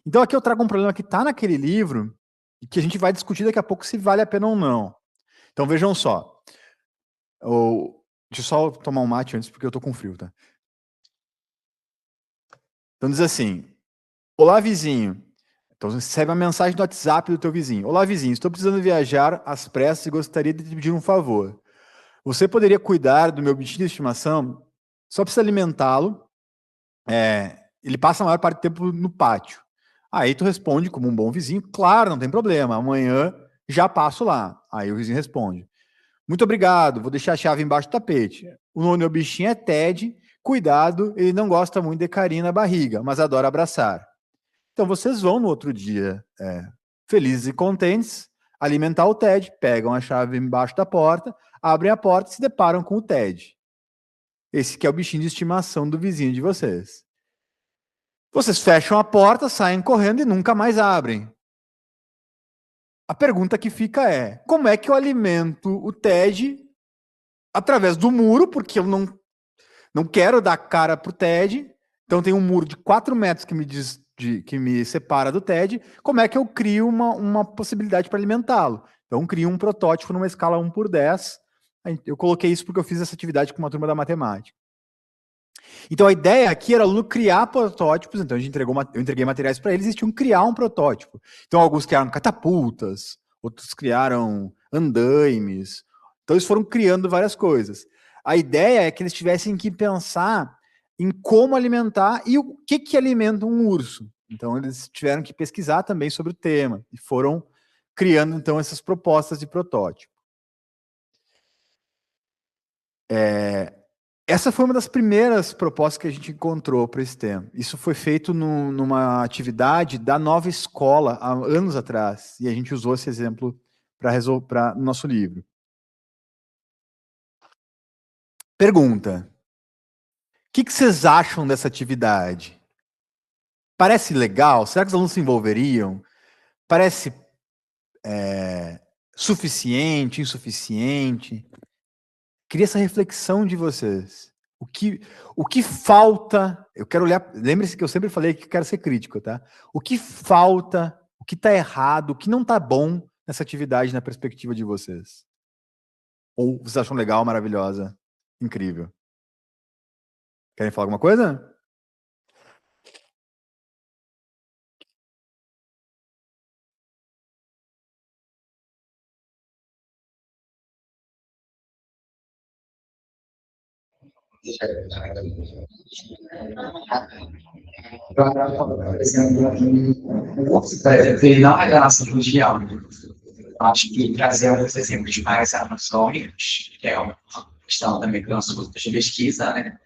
Então aqui eu trago um problema que está naquele livro e que a gente vai discutir daqui a pouco se vale a pena ou não. Então vejam só. Deixa eu só tomar um mate antes, porque eu tô com frio, tá? Então diz assim, olá vizinho. Então você recebe uma mensagem no WhatsApp do teu vizinho. Olá vizinho, estou precisando viajar às pressas e gostaria de te pedir um favor. Você poderia cuidar do meu bichinho de estimação? Só precisa alimentá-lo. Ele passa a maior parte do tempo no pátio. Aí tu responde como um bom vizinho, claro, não tem problema, amanhã já passo lá. Aí o vizinho responde, muito obrigado, vou deixar a chave embaixo do tapete. O nome do meu bichinho é Ted, cuidado, ele não gosta muito de carinho na barriga, mas adora abraçar. Então vocês vão no outro dia, felizes e contentes, alimentar o Ted, pegam a chave embaixo da porta, abrem a porta e se deparam com o Ted. Esse que é o bichinho de estimação do vizinho de vocês. Vocês fecham a porta, saem correndo e nunca mais abrem. A pergunta que fica é, como é que eu alimento o Ted através do muro, porque eu não quero dar cara pro Ted, então tem um muro de 4 metros que me separa do Ted, como é que eu crio uma possibilidade para alimentá-lo? Então crio um protótipo numa escala 1/10, eu coloquei isso porque eu fiz essa atividade com uma turma da matemática. Então a ideia aqui era o aluno criar protótipos, então eu entreguei materiais para eles e eles tinham que criar um protótipo. Então alguns criaram catapultas, outros criaram andaimes, então eles foram criando várias coisas. A ideia é que eles tivessem que pensar em como alimentar e o que alimenta um urso. Então eles tiveram que pesquisar também sobre o tema e foram criando então essas propostas de protótipo. Essa foi uma das primeiras propostas que a gente encontrou para esse tema. Isso foi feito numa atividade da Nova Escola, há anos atrás, e a gente usou esse exemplo para no nosso livro. Pergunta: o que vocês acham dessa atividade? Parece legal? Será que os alunos se envolveriam? Parece suficiente, insuficiente? Queria essa reflexão de vocês. O que falta? Eu quero olhar. Lembre-se que eu sempre falei que eu quero ser crítico, tá? O que falta? O que está errado? O que não está bom nessa atividade na perspectiva de vocês? Ou vocês acham legal, maravilhosa, incrível? Querem falar alguma coisa? Por exemplo, ele não é da nossa religião. Acho que trazer alguns exemplos mais amassônicos, que é uma questão também que nós grupos de pesquisa, né?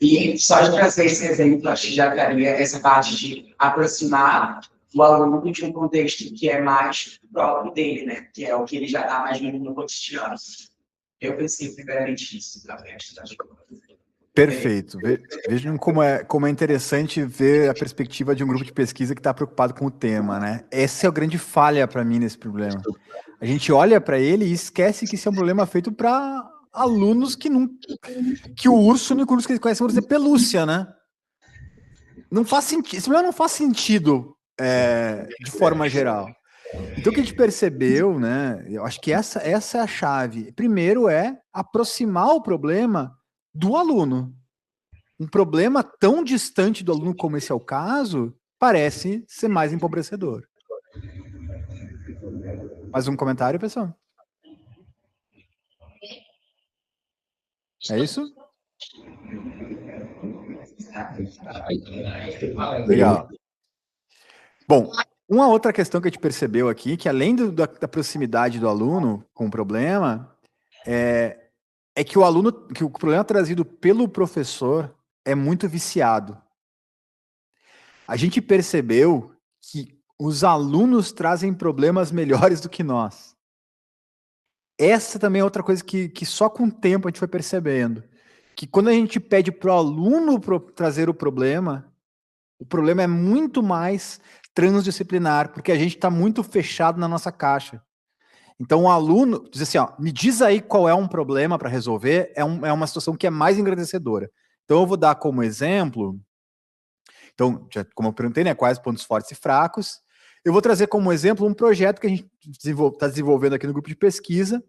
E só de trazer esse exemplo, acho que já daria essa parte de aproximar o aluno de um contexto que é mais próprio dele, né? Que é o que ele já está mais vivendo no cotidiano. Eu pensei primeiramente nisso, da festa. Perfeito. Vejam como é interessante ver a perspectiva de um grupo de pesquisa que está preocupado com o tema, né? Essa é a grande falha para mim nesse problema. A gente olha para ele e esquece que isso é um problema feito para alunos que o urso, o único urso que eles conhecem é pelúcia, né? Não faz sentido. Esse problema não faz sentido de forma geral. Então, o que a gente percebeu, né? Eu acho que essa é a chave. Primeiro é aproximar o problema do aluno. Um problema tão distante do aluno como esse é o caso, parece ser mais empobrecedor. Mais um comentário, pessoal? É isso? Legal. Bom, uma outra questão que a gente percebeu aqui, que além da proximidade do aluno com o problema, é que o problema trazido pelo professor é muito viciado. A gente percebeu que os alunos trazem problemas melhores do que nós. Essa também é outra coisa que só com o tempo a gente foi percebendo. Que quando a gente pede para o aluno trazer o problema é muito mais transdisciplinar, porque a gente está muito fechado na nossa caixa. Então o aluno diz assim, ó, me diz aí qual é um problema para resolver, é uma situação que é mais engrandecedora. Então eu vou dar como exemplo, então, como eu perguntei, né, quais pontos fortes e fracos, eu vou trazer como exemplo um projeto que a gente está desenvolvendo aqui no grupo de pesquisa,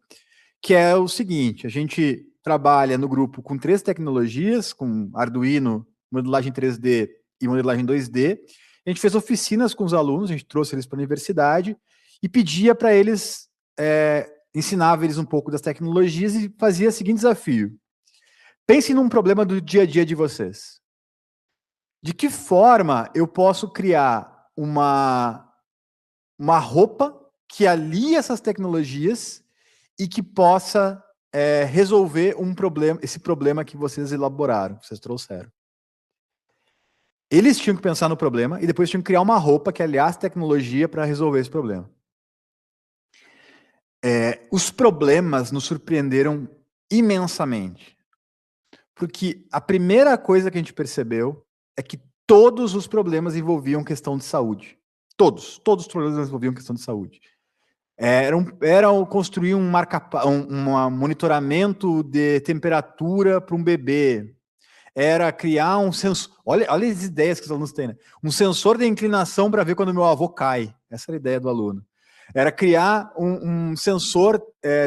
que é o seguinte, a gente trabalha no grupo com 3 tecnologias, com Arduino, modelagem 3D e modelagem 2D. A gente fez oficinas com os alunos, a gente trouxe eles para a universidade e pedia para eles, ensinava eles um pouco das tecnologias e fazia o seguinte desafio. Pensem num problema do dia a dia de vocês. De que forma eu posso criar uma roupa que alie essas tecnologias e que possa resolver esse problema que vocês elaboraram, que vocês trouxeram. Eles tinham que pensar no problema e depois tinham que criar uma roupa que aliasse tecnologia para resolver esse problema. Os problemas nos surpreenderam imensamente. Porque a primeira coisa que a gente percebeu é que todos os problemas envolviam questão de saúde. Todos os problemas envolviam questão de saúde. Era construir um monitoramento de temperatura para um bebê. Era criar um sensor. Olha as ideias que os alunos têm, né? Um sensor de inclinação para ver quando meu avô cai. Essa era a ideia do aluno. Era criar um sensor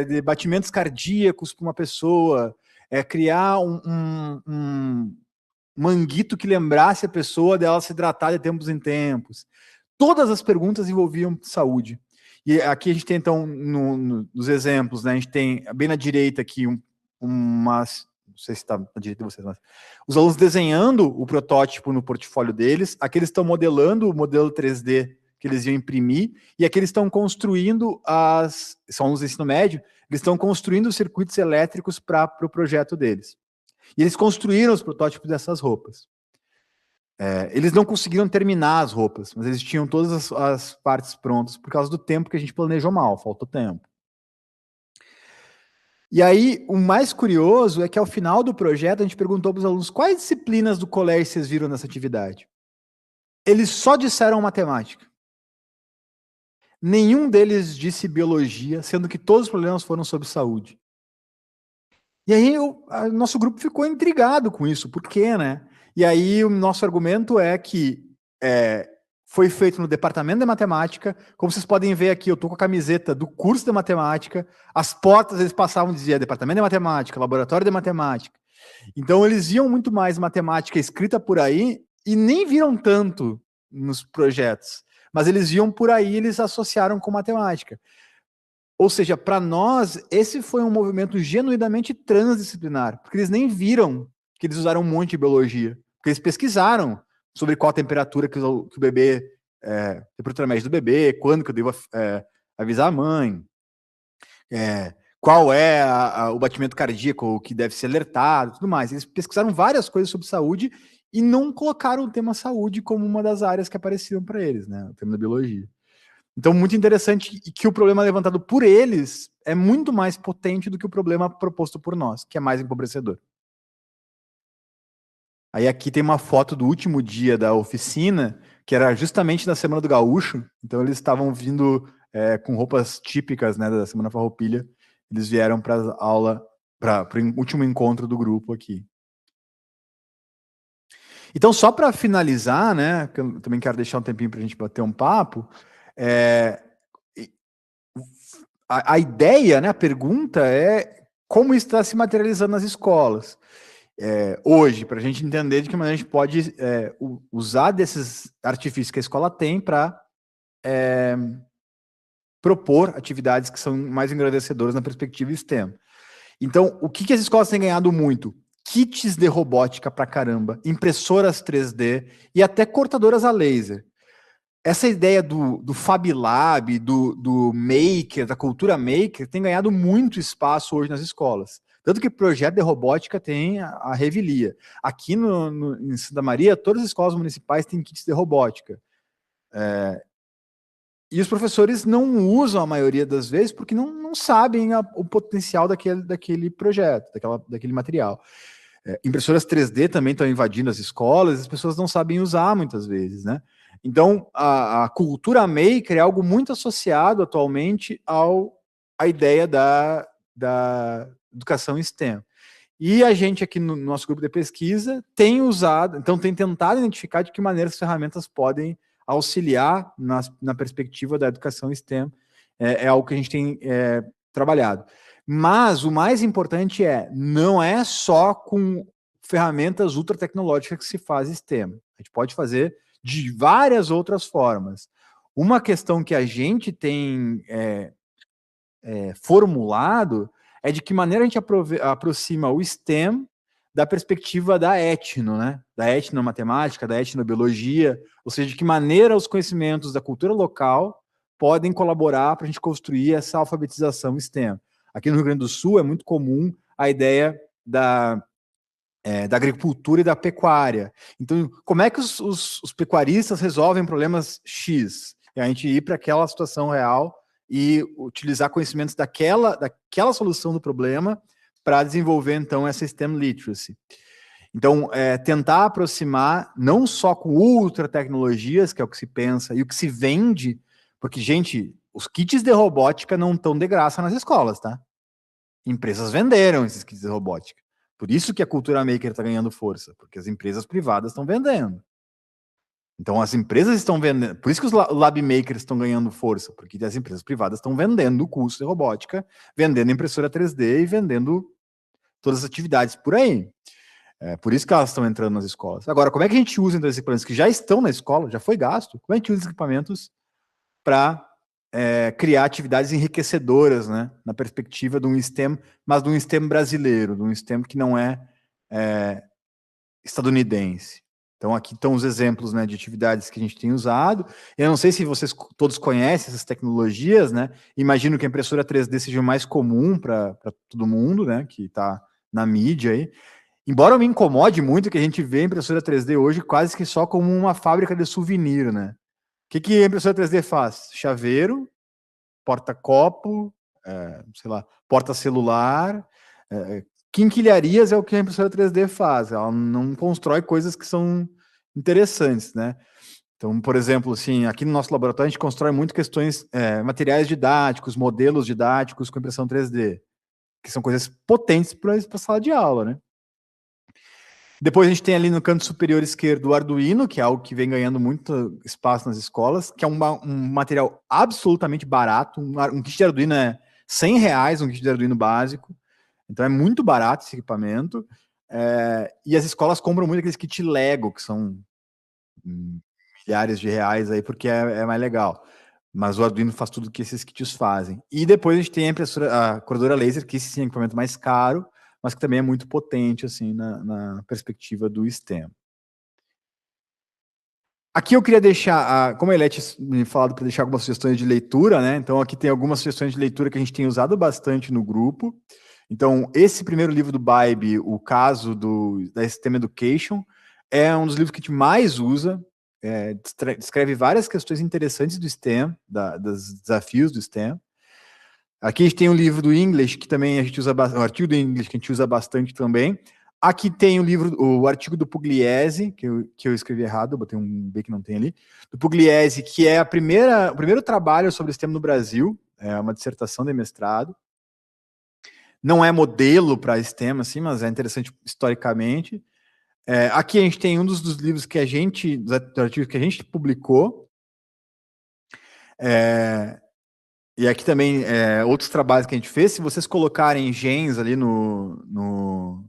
de batimentos cardíacos para uma pessoa. Criar um manguito que lembrasse a pessoa dela se hidratar de tempos em tempos. Todas as perguntas envolviam saúde. E aqui a gente tem, então, nos exemplos, né, a gente tem bem na direita aqui não sei se está na direita de vocês, mas os alunos desenhando o protótipo no portfólio deles, aqui eles estão modelando o modelo 3D que eles iam imprimir, e aqui eles estão construindo são alunos do ensino médio, eles estão construindo circuitos elétricos para o projeto deles. E eles construíram os protótipos dessas roupas. Eles não conseguiram terminar as roupas, mas eles tinham todas as partes prontas por causa do tempo que a gente planejou mal, faltou tempo. E aí, o mais curioso é que ao final do projeto a gente perguntou para os alunos quais disciplinas do colégio vocês viram nessa atividade. Eles só disseram matemática. Nenhum deles disse biologia, sendo que todos os problemas foram sobre saúde. E aí nosso grupo ficou intrigado com isso, por quê, né? E aí o nosso argumento é que foi feito no departamento de matemática. Como vocês podem ver aqui, eu estou com a camiseta do curso de matemática, as portas eles passavam e dizia departamento de matemática, laboratório de matemática. Então eles viam muito mais matemática escrita por aí e nem viram tanto nos projetos, mas eles viam por aí, eles associaram com matemática. Ou seja, para nós, esse foi um movimento genuinamente transdisciplinar, porque eles nem viram que eles usaram um monte de biologia, porque eles pesquisaram sobre qual a temperatura que o bebê, temperatura média do bebê, quando que eu devo avisar a mãe, qual é o batimento cardíaco que deve ser alertado, tudo mais. Eles pesquisaram várias coisas sobre saúde e não colocaram o tema saúde como uma das áreas que apareciam para eles, né? O tema da biologia. Então, muito interessante que o problema levantado por eles é muito mais potente do que o problema proposto por nós, que é mais empobrecedor. Aí aqui tem uma foto do último dia da oficina, que era justamente na Semana do Gaúcho. Então, eles estavam vindo com roupas típicas, né, da Semana Farroupilha. Eles vieram para a aula, para o último encontro do grupo aqui. Então, só para finalizar, né, que eu também quero deixar um tempinho para a gente bater um papo, a ideia, né, a pergunta é como isso está se materializando nas escolas. Hoje, para a gente entender de que maneira a gente pode usar desses artifícios que a escola tem para propor atividades que são mais engrandecedoras na perspectiva STEM. Então, o que as escolas têm ganhado muito? Kits de robótica pra caramba, impressoras 3D e até cortadoras a laser. Essa ideia do Fab Lab, do Maker, da cultura Maker, tem ganhado muito espaço hoje nas escolas. Tanto que projeto de robótica tem a revelia. Aqui em Santa Maria, todas as escolas municipais têm kits de robótica. E os professores não usam a maioria das vezes porque não sabem o potencial daquele projeto, daquele material. Impressoras 3D também estão invadindo as escolas, as pessoas não sabem usar muitas vezes, né? Então, a cultura maker é algo muito associado atualmente à ideia da educação STEM. E a gente aqui no nosso grupo de pesquisa tem usado, então tem tentado identificar de que maneira as ferramentas podem auxiliar na perspectiva da educação STEM, é algo que a gente tem trabalhado. Mas o mais importante não é só com ferramentas ultra tecnológicas que se faz STEM. A gente pode fazer de várias outras formas. Uma questão que a gente tem formulado é de que maneira a gente aproxima o STEM da perspectiva da etno, né? Da etnomatemática, da etnobiologia, ou seja, de que maneira os conhecimentos da cultura local podem colaborar para a gente construir essa alfabetização STEM. Aqui no Rio Grande do Sul é muito comum a ideia da agricultura e da pecuária. Então, como é que os pecuaristas resolvem problemas X? É a gente ir para aquela situação real e utilizar conhecimentos daquela solução do problema para desenvolver, então, essa STEM literacy. Então, tentar aproximar, não só com ultra tecnologias, que é o que se pensa, e o que se vende, porque, gente, os kits de robótica não estão de graça nas escolas, tá? Empresas venderam esses kits de robótica. Por isso que a cultura maker está ganhando força, porque as empresas privadas estão vendendo. Então, as empresas estão vendendo, por isso que os lab makers estão ganhando força, porque as empresas privadas estão vendendo o curso de robótica, vendendo impressora 3D e vendendo todas as atividades por aí. Por isso que elas estão entrando nas escolas. Agora, como é que a gente usa então, esses equipamentos que já estão na escola, já foi gasto? Como é que a gente usa esses equipamentos para criar atividades enriquecedoras, né, na perspectiva de um STEM, mas de um STEM brasileiro, de um STEM que não é estadunidense. Então, aqui estão os exemplos, né, de atividades que a gente tem usado. Eu não sei se vocês todos conhecem essas tecnologias, né? Imagino que a impressora 3D seja o mais comum para todo mundo, né, que está na mídia aí. Embora me incomode muito que a gente vê a impressora 3D hoje quase que só como uma fábrica de souvenir, né? O que a impressora 3D faz? Chaveiro, porta-copo, sei lá, porta-celular, quinquilharias é o que a impressora 3D faz. Ela não constrói coisas que são interessantes, né? Então, por exemplo, assim, aqui no nosso laboratório a gente constrói muito questões, materiais didáticos, modelos didáticos com impressão 3D, que são coisas potentes para a sala de aula, né? Depois a gente tem ali no canto superior esquerdo o Arduino, que é algo que vem ganhando muito espaço nas escolas, que é um material absolutamente barato. Um kit de Arduino é R$100, um kit de Arduino básico. Então é muito barato esse equipamento. E as escolas compram muito aqueles kits Lego, que são milhares de reais aí, porque é mais legal. Mas o Arduino faz tudo que esses kits fazem. E depois a gente tem a cortadora laser, que esse sim é um equipamento mais caro, mas que também é muito potente, assim, na perspectiva do STEM. Aqui eu queria deixar, como a Elete me falado para deixar algumas sugestões de leitura, né? Então aqui tem algumas sugestões de leitura que a gente tem usado bastante no grupo. Então, esse primeiro livro do Bybee, O Caso da STEM Education, é um dos livros que a gente mais usa, descreve várias questões interessantes do STEM, dos desafios do STEM. Aqui a gente tem um livro do English, que também a gente usa bastante, o artigo do English que a gente usa bastante também. Aqui tem o artigo do Pugliese, que eu escrevi errado, eu botei um B que não tem ali, do Pugliese, que é o primeiro trabalho sobre o STEM no Brasil, é uma dissertação de mestrado. Não é modelo para STEM, assim, mas é interessante historicamente. Aqui a gente tem um dos livros dos artigos que a gente publicou. E aqui também outros trabalhos que a gente fez. Se vocês colocarem gens ali no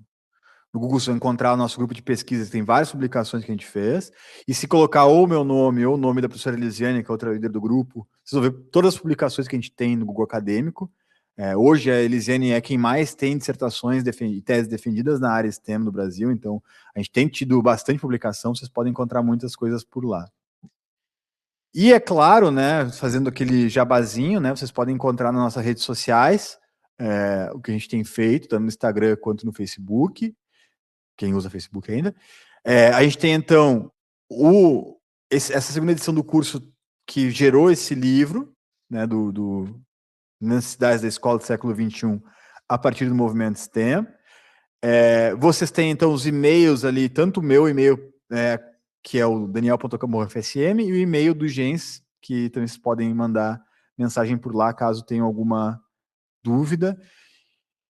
Google, vocês vão encontrar o nosso grupo de pesquisa, tem várias publicações que a gente fez. E se colocar ou o meu nome ou o nome da professora Elisiane, que é outra líder do grupo, vocês vão ver todas as publicações que a gente tem no Google Acadêmico. Hoje a Elisiane é quem mais tem dissertações e teses defendidas na área STEM no Brasil, então a gente tem tido bastante publicação, vocês podem encontrar muitas coisas por lá. E é claro, né, fazendo aquele jabazinho, né, vocês podem encontrar nas nossas redes sociais o que a gente tem feito, tanto no Instagram quanto no Facebook, quem usa Facebook ainda. A gente tem, então, essa segunda edição do curso que gerou esse livro, né, Necessidades da Escola do Século XXI a partir do movimento STEM. Vocês têm, então, os e-mails ali, tanto o meu e-mail, que é o daniel.camorrafsm, e o e-mail do Gens, que também vocês podem mandar mensagem por lá, caso tenham alguma dúvida.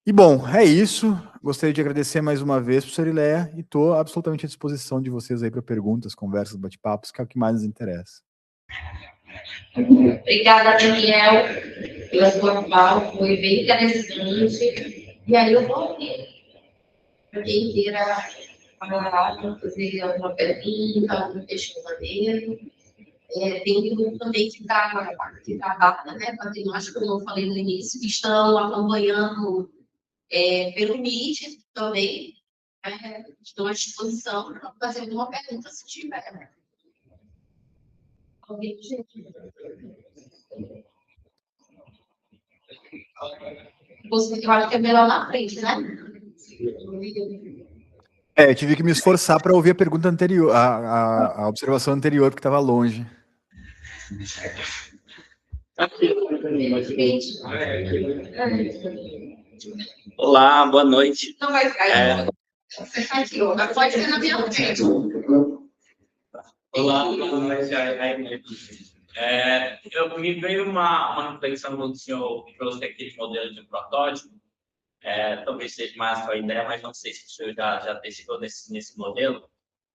E, bom, é isso. Gostaria de agradecer mais uma vez, professor Iléa, e estou absolutamente à disposição de vocês aí para perguntas, conversas, bate-papos, que é o que mais nos interessa. Obrigada, Daniel, pela sua fala, foi bem interessante. E aí eu vou ver, para quem queira para fazer uma pergunta, um questionamento. Tem um também que trabalha, né, acho que eu não falei no início, que estão acompanhando pelo Meet também. Estou à disposição para fazer alguma pergunta, se tiver. Alguém, gente? Eu acho que é melhor na frente, né? Eu tive que me esforçar para ouvir a pergunta anterior, a observação anterior, porque estava longe. Olá, boa noite. Não vai ficar. Você está aqui, pode ser na minha frente. Olá, boa noite. Me veio uma reflexão quando o senhor trouxe aquele modelo de protótipo. Talvez seja mais a sua ideia, mas não sei se o senhor já testou nesse modelo.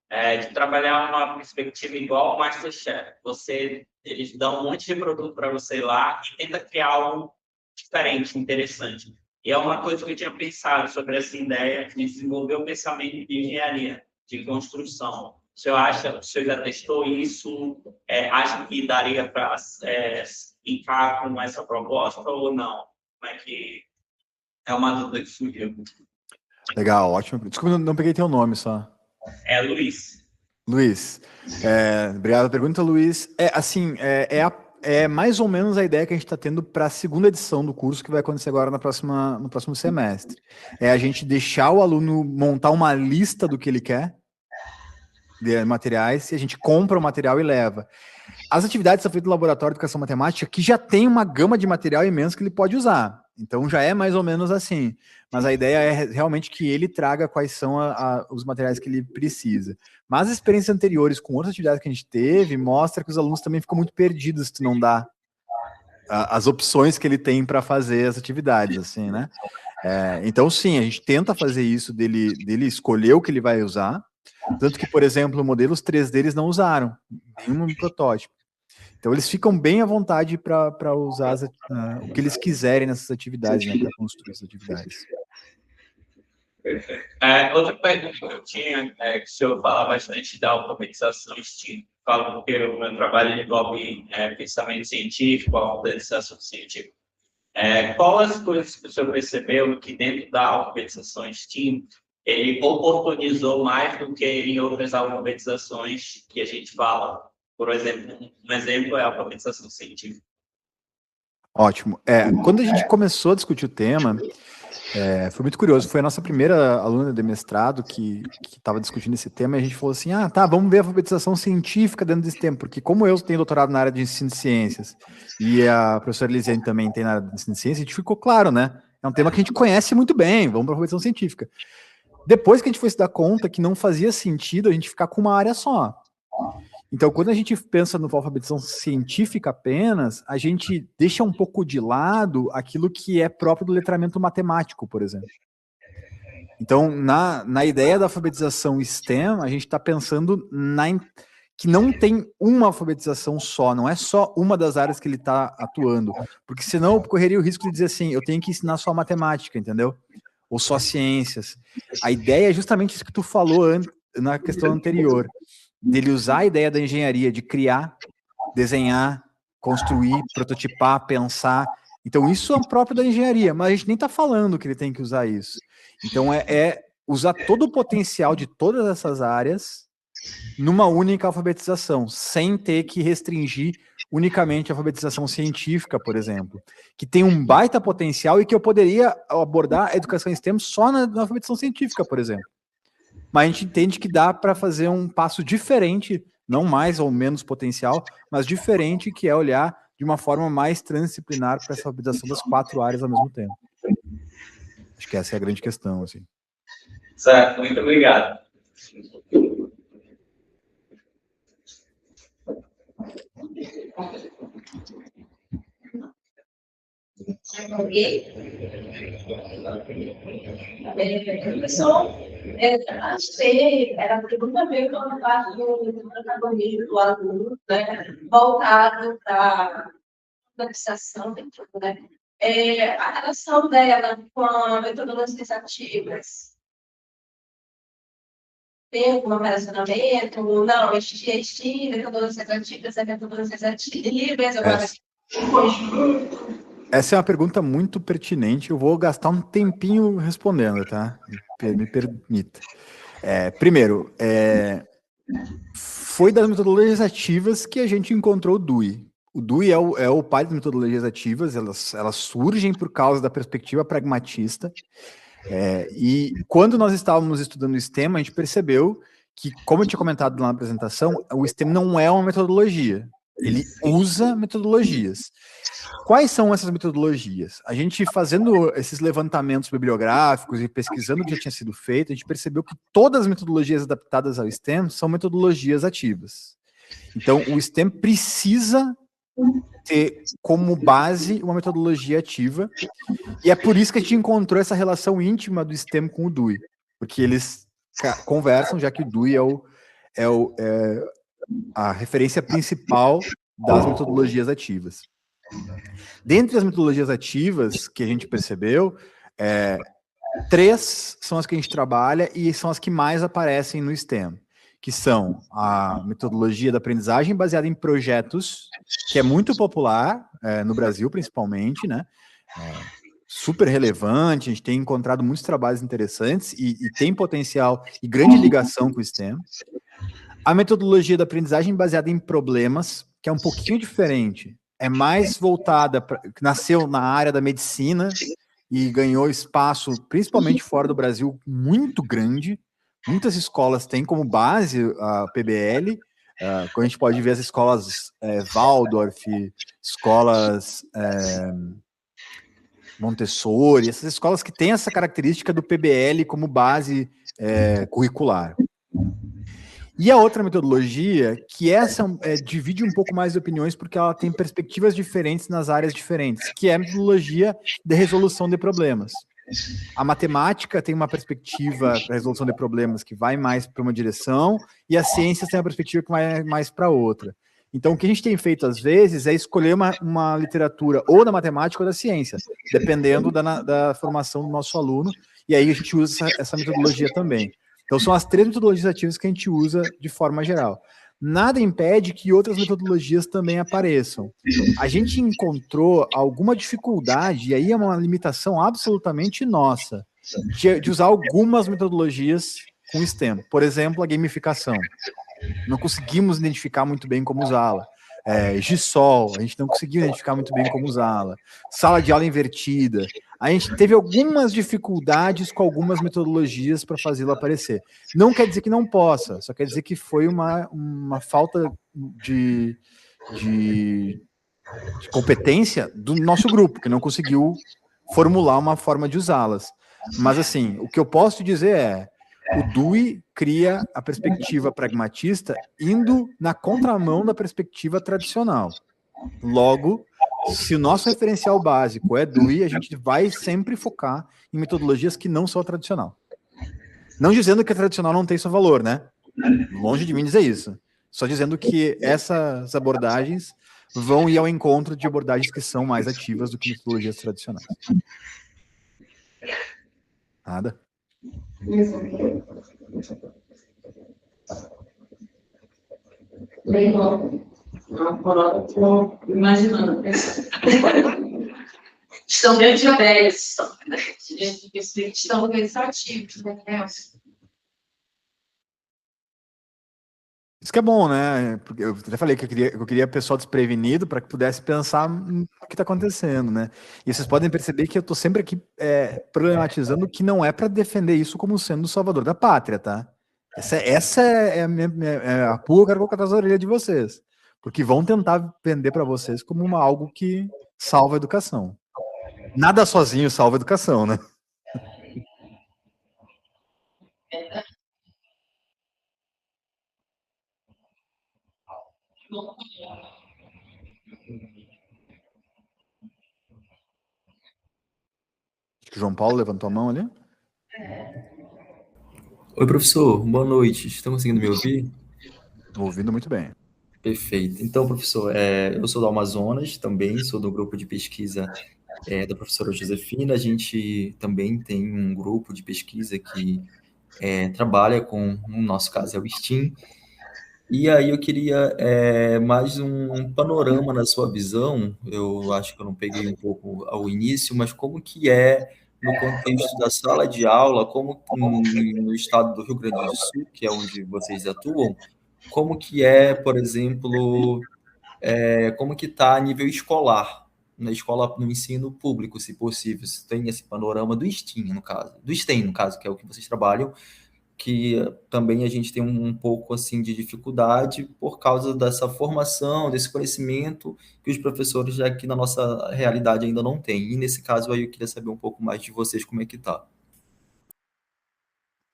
De trabalhar uma perspectiva igual ao MasterChef. Eles dão um monte de produto para você lá e tenta criar algo diferente, interessante. E é uma coisa que eu tinha pensado sobre essa ideia de desenvolver o pensamento de engenharia, de construção. O senhor já testou isso? Acha que daria para entrar com essa proposta ou não? Como é que é uma dúvida que surgiu? Legal, ótimo. Desculpa, não peguei teu nome só. Luiz. Luiz, obrigado pela pergunta, Luiz. É mais ou menos a ideia que a gente está tendo para a segunda edição do curso, que vai acontecer agora no próximo semestre. É a gente deixar o aluno montar uma lista do que ele quer, de materiais, e a gente compra o material e leva. As atividades são feitas no laboratório de educação matemática, que já tem uma gama de material imenso que ele pode usar. Então já é mais ou menos assim. Mas a ideia é realmente que ele traga quais são os materiais que ele precisa. Mas as experiências anteriores com outras atividades que a gente teve mostra que os alunos também ficam muito perdidos se tu não dá as opções que ele tem para fazer as atividades, assim, né? Então, sim, a gente tenta fazer isso dele escolher o que ele vai usar. Tanto que, por exemplo, modelos 3D eles não usaram nenhum protótipo. Então, eles ficam bem à vontade para usar o que eles quiserem nessas atividades, né, para construir essas atividades. Outra pergunta que eu tinha é que o senhor fala bastante da alfabetização STEAM. Fala porque o meu trabalho envolve pensamento científico, alfabetização científica. Qual as coisas que o senhor percebeu que dentro da alfabetização STEAM ele oportunizou mais do que em outras alfabetizações que a gente fala? Por exemplo, um exemplo é a alfabetização científica. Ótimo. Quando a gente começou a discutir o tema, foi muito curioso. Foi a nossa primeira aluna de mestrado que estava discutindo esse tema, e a gente falou assim, vamos ver a alfabetização científica dentro desse tema, porque como eu tenho doutorado na área de ensino de ciências, e a professora Elisiane também tem na área de ensino de ciências, a gente ficou claro, né? É um tema que a gente conhece muito bem, vamos para a alfabetização científica. Depois que a gente foi se dar conta que não fazia sentido a gente ficar com uma área só. Então, quando a gente pensa no alfabetização científica apenas, a gente deixa um pouco de lado aquilo que é próprio do letramento matemático, por exemplo. Então, na ideia da alfabetização STEM, a gente está pensando que não tem uma alfabetização só, não é só uma das áreas que ele está atuando, porque senão correria o risco de dizer assim, eu tenho que ensinar só matemática, entendeu? Ou só ciências. A ideia é justamente isso que tu falou na questão anterior, dele usar a ideia da engenharia, de criar, desenhar, construir, prototipar, pensar. Então, isso é próprio da engenharia, mas a gente nem está falando que ele tem que usar isso. Então, usar todo o potencial de todas essas áreas numa única alfabetização, sem ter que restringir unicamente a alfabetização científica, por exemplo, que tem um baita potencial e que eu poderia abordar a educação em STEM só na alfabetização científica, por exemplo. Mas a gente entende que dá para fazer um passo diferente, não mais ou menos potencial, mas diferente, que é olhar de uma forma mais transdisciplinar para essa alfabetização das 4 áreas ao mesmo tempo. Acho que essa é a grande questão, assim. Certo, muito obrigado. Professor, era a segunda vez que eu faço o protagonismo do aluno, né, voltado para a fixação, né? A relação dela com a metodologias ativas. tem algum operacionamento, não, este, metodologias ativas, é metodologias ativas, agora... Essa é uma pergunta muito pertinente, eu vou gastar um tempinho respondendo, tá? Me permita. Primeiro, foi das metodologias ativas que a gente encontrou o DUI. O DUI é o pai das metodologias ativas, elas surgem por causa da perspectiva pragmatista, e quando nós estávamos estudando o STEM, a gente percebeu que, como eu tinha comentado lá na apresentação, o STEM não é uma metodologia, ele usa metodologias. Quais são essas metodologias? A gente fazendo esses levantamentos bibliográficos e pesquisando o que já tinha sido feito, a gente percebeu que todas as metodologias adaptadas ao STEM são metodologias ativas. Então, o STEM precisa ter como base uma metodologia ativa, e é por isso que a gente encontrou essa relação íntima do STEM com o DUI, porque eles conversam, já que o DUI é a referência principal das metodologias ativas. Dentre as metodologias ativas que a gente percebeu, 3 são as que a gente trabalha e são as que mais aparecem no STEM, que são a metodologia da aprendizagem baseada em projetos, que é muito popular no Brasil, principalmente, né? Super relevante, a gente tem encontrado muitos trabalhos interessantes e tem potencial e grande ligação com o STEM. A metodologia da aprendizagem baseada em problemas, que é um pouquinho diferente, é mais voltada, nasceu na área da medicina e ganhou espaço, principalmente fora do Brasil, muito grande. Muitas escolas têm como base a PBL, quando a gente pode ver as escolas Waldorf, escolas Montessori, essas escolas que têm essa característica do PBL como base curricular. E a outra metodologia, que essa divide um pouco mais de opiniões, porque ela tem perspectivas diferentes nas áreas diferentes, que é a metodologia de resolução de problemas. A matemática tem uma perspectiva para resolução de problemas que vai mais para uma direção, e a ciência tem uma perspectiva que vai mais para outra. Então, o que a gente tem feito, às vezes, é escolher uma literatura ou da matemática ou da ciência, dependendo da formação do nosso aluno, e aí a gente usa essa metodologia também. Então, são as 3 metodologias ativas que a gente usa de forma geral. Nada impede que outras metodologias também apareçam. A gente encontrou alguma dificuldade, e aí é uma limitação absolutamente nossa, de usar algumas metodologias com STEM. Por exemplo, a gamificação. Não conseguimos identificar muito bem como usá-la. GSOL, a gente não conseguiu identificar muito bem como usá-la. Sala de aula invertida. A gente teve algumas dificuldades com algumas metodologias para fazê-la aparecer. Não quer dizer que não possa, só quer dizer que foi uma falta de competência do nosso grupo, que não conseguiu formular uma forma de usá-las. Mas, assim, o que eu posso dizer o DUI cria a perspectiva pragmatista indo na contramão da perspectiva tradicional. Logo, se o nosso referencial básico é DUI, a gente vai sempre focar em metodologias que não são a tradicional. Não dizendo que a tradicional não tem seu valor, né? Longe de mim dizer isso. Só dizendo que essas abordagens vão ir ao encontro de abordagens que são mais ativas do que metodologias tradicionais. Nada? Bem bom. Estou imaginando. Estão dentro de ideias. Estão pensativos, né? Isso que é bom, né? Porque eu até falei que eu queria pessoal desprevenido para que pudesse pensar no que está acontecendo, né? E vocês podem perceber que eu estou sempre aqui problematizando que não é para defender isso como sendo o salvador da pátria, tá? Essa é a pulga que eu quero colocar nas orelhas de vocês. Porque vão tentar vender para vocês como algo que salva a educação. Nada sozinho salva a educação, né? Acho que o João Paulo levantou a mão ali. Oi, professor, boa noite. Estão conseguindo me ouvir? Estou ouvindo muito bem. Perfeito. Então, professor, eu sou do Amazonas, também sou do grupo de pesquisa da professora Josefina. A gente também tem um grupo de pesquisa que trabalha com, no nosso caso, é o STEAM. E aí eu queria mais um panorama na sua visão. Eu acho que eu não peguei um pouco ao início, mas como que é no contexto da sala de aula, como no estado do Rio Grande do Sul, que é onde vocês atuam, como que é, por exemplo, como que está a nível escolar, na escola, no ensino público, se possível, se tem esse panorama do STEAM, no caso, do STEM, no caso, que é o que vocês trabalham, que também a gente tem um pouco assim de dificuldade por causa dessa formação, desse conhecimento que os professores aqui na nossa realidade ainda não têm. E nesse caso aí eu queria saber um pouco mais de vocês, como é que tá.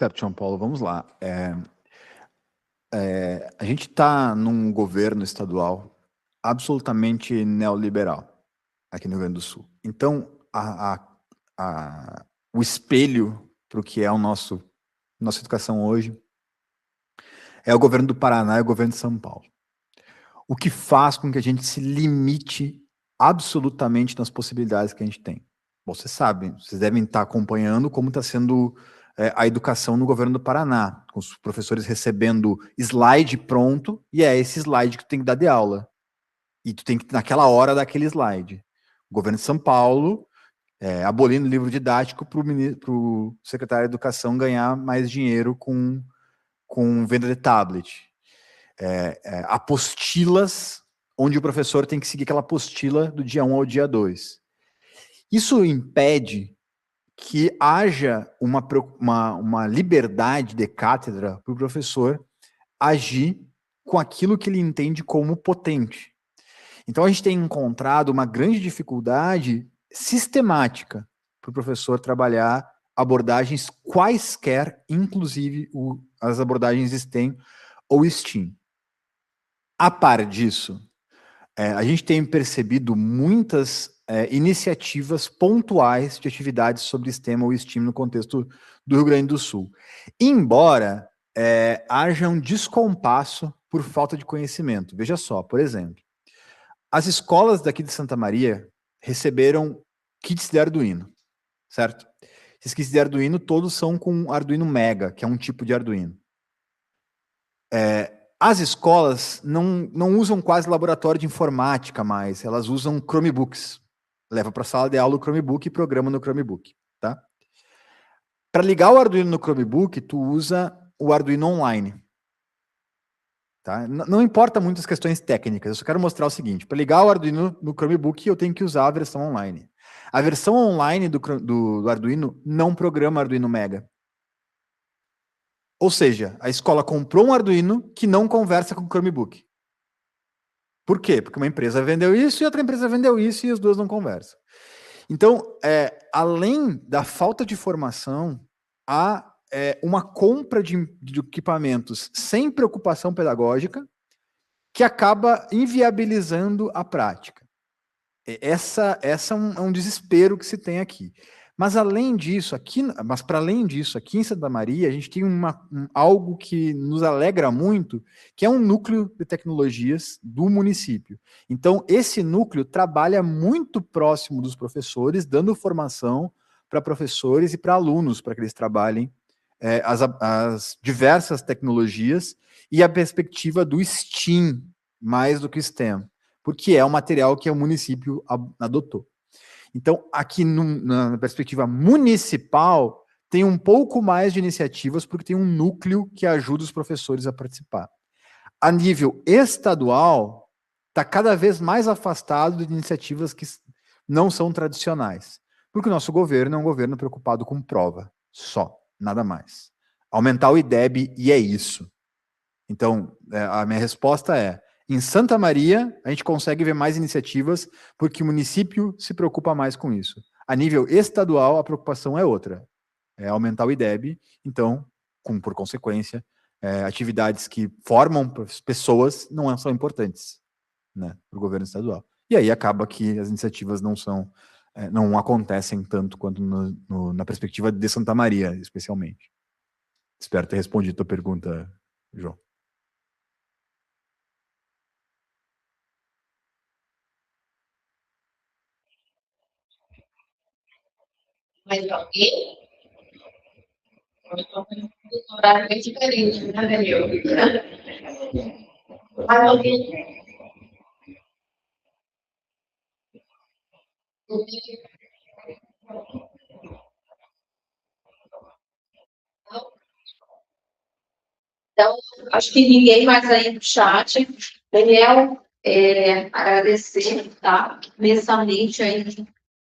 Certo, João Paulo, vamos lá. A gente está num governo estadual absolutamente neoliberal aqui no Rio Grande do Sul. Então, o espelho para o que é nossa educação hoje é o governo do Paraná e o governo de São Paulo. O que faz com que a gente se limite absolutamente nas possibilidades que a gente tem. Bom, vocês sabem, vocês devem estar acompanhando como está sendo a educação no governo do Paraná, com os professores recebendo slide pronto, e é esse slide que tu tem que dar de aula. E tu tem que, naquela hora, dar aquele slide. O governo de São Paulo abolindo o livro didático para o secretário de Educação ganhar mais dinheiro com venda de tablet. Apostilas, onde o professor tem que seguir aquela apostila do dia 1 ao dia 2. Isso impede que haja uma liberdade de cátedra para o professor agir com aquilo que ele entende como potente. Então, a gente tem encontrado uma grande dificuldade sistemática para o professor trabalhar abordagens quaisquer, inclusive as abordagens STEM ou STEAM. A par disso, a gente tem percebido muitas iniciativas pontuais de atividades sobre STEM ou STEAM no contexto do Rio Grande do Sul. Embora haja um descompasso por falta de conhecimento. Veja só, por exemplo, as escolas daqui de Santa Maria receberam kits de Arduino, certo? Esses kits de Arduino todos são com Arduino Mega, que é um tipo de Arduino. As escolas não usam quase laboratório de informática mais, elas usam Chromebooks. Leva para a sala de aula o Chromebook e programa no Chromebook, tá? Para ligar o Arduino no Chromebook, tu usa o Arduino Online. Tá? Não importa muito as questões técnicas, eu só quero mostrar o seguinte: para ligar o Arduino no Chromebook, eu tenho que usar a versão online. A versão online do Arduino não programa Arduino Mega. Ou seja, a escola comprou um Arduino que não conversa com o Chromebook. Por quê? Porque uma empresa vendeu isso e outra empresa vendeu isso e as duas não conversam. Então, além da falta de formação, há uma compra de equipamentos sem preocupação pedagógica que acaba inviabilizando a prática. Essa é um desespero que se tem aqui. Mas para além disso, aqui em Santa Maria, a gente tem algo que nos alegra muito, que é um núcleo de tecnologias do município. Então, esse núcleo trabalha muito próximo dos professores, dando formação para professores e para alunos, para que eles trabalhem as diversas tecnologias e a perspectiva do STEAM, mais do que STEM, porque é o material que o município adotou. Então, aqui na perspectiva municipal, tem um pouco mais de iniciativas, porque tem um núcleo que ajuda os professores a participar. A nível estadual, está cada vez mais afastado de iniciativas que não são tradicionais, porque o nosso governo é um governo preocupado com prova, só, nada mais. Aumentar o IDEB e é isso. Então, a minha resposta é: em Santa Maria, a gente consegue ver mais iniciativas porque o município se preocupa mais com isso. A nível estadual, a preocupação é outra, é aumentar o IDEB, então, por consequência, atividades que formam pessoas não são importantes, né, para o governo estadual. E aí acaba que as iniciativas não acontecem tanto quanto na perspectiva de Santa Maria, especialmente. Espero ter respondido a tua pergunta, João. Mais alguém? O horário é bem diferente, né, Daniel? Mas alguém. Então, acho que ninguém mais aí no chat. Daniel, agradecer, tá? Imensamente aí o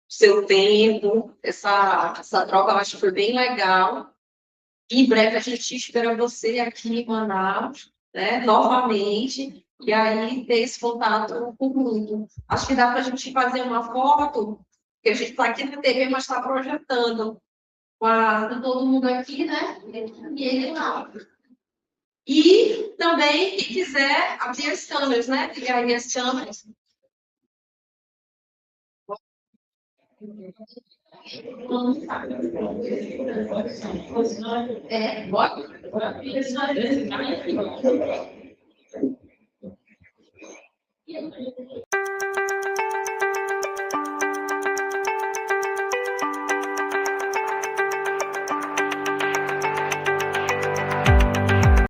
seu tempo, essa troca, eu acho que foi bem legal. Em breve a gente espera você aqui em Manaus, né? Novamente, e aí ter esse contato com o mundo. Acho que dá para a gente fazer uma foto, que a gente está aqui na TV, mas está projetando com todo mundo aqui, né? E ele lá. E também, quem quiser abrir as câmeras, né? Ligar aí as câmeras. Bora.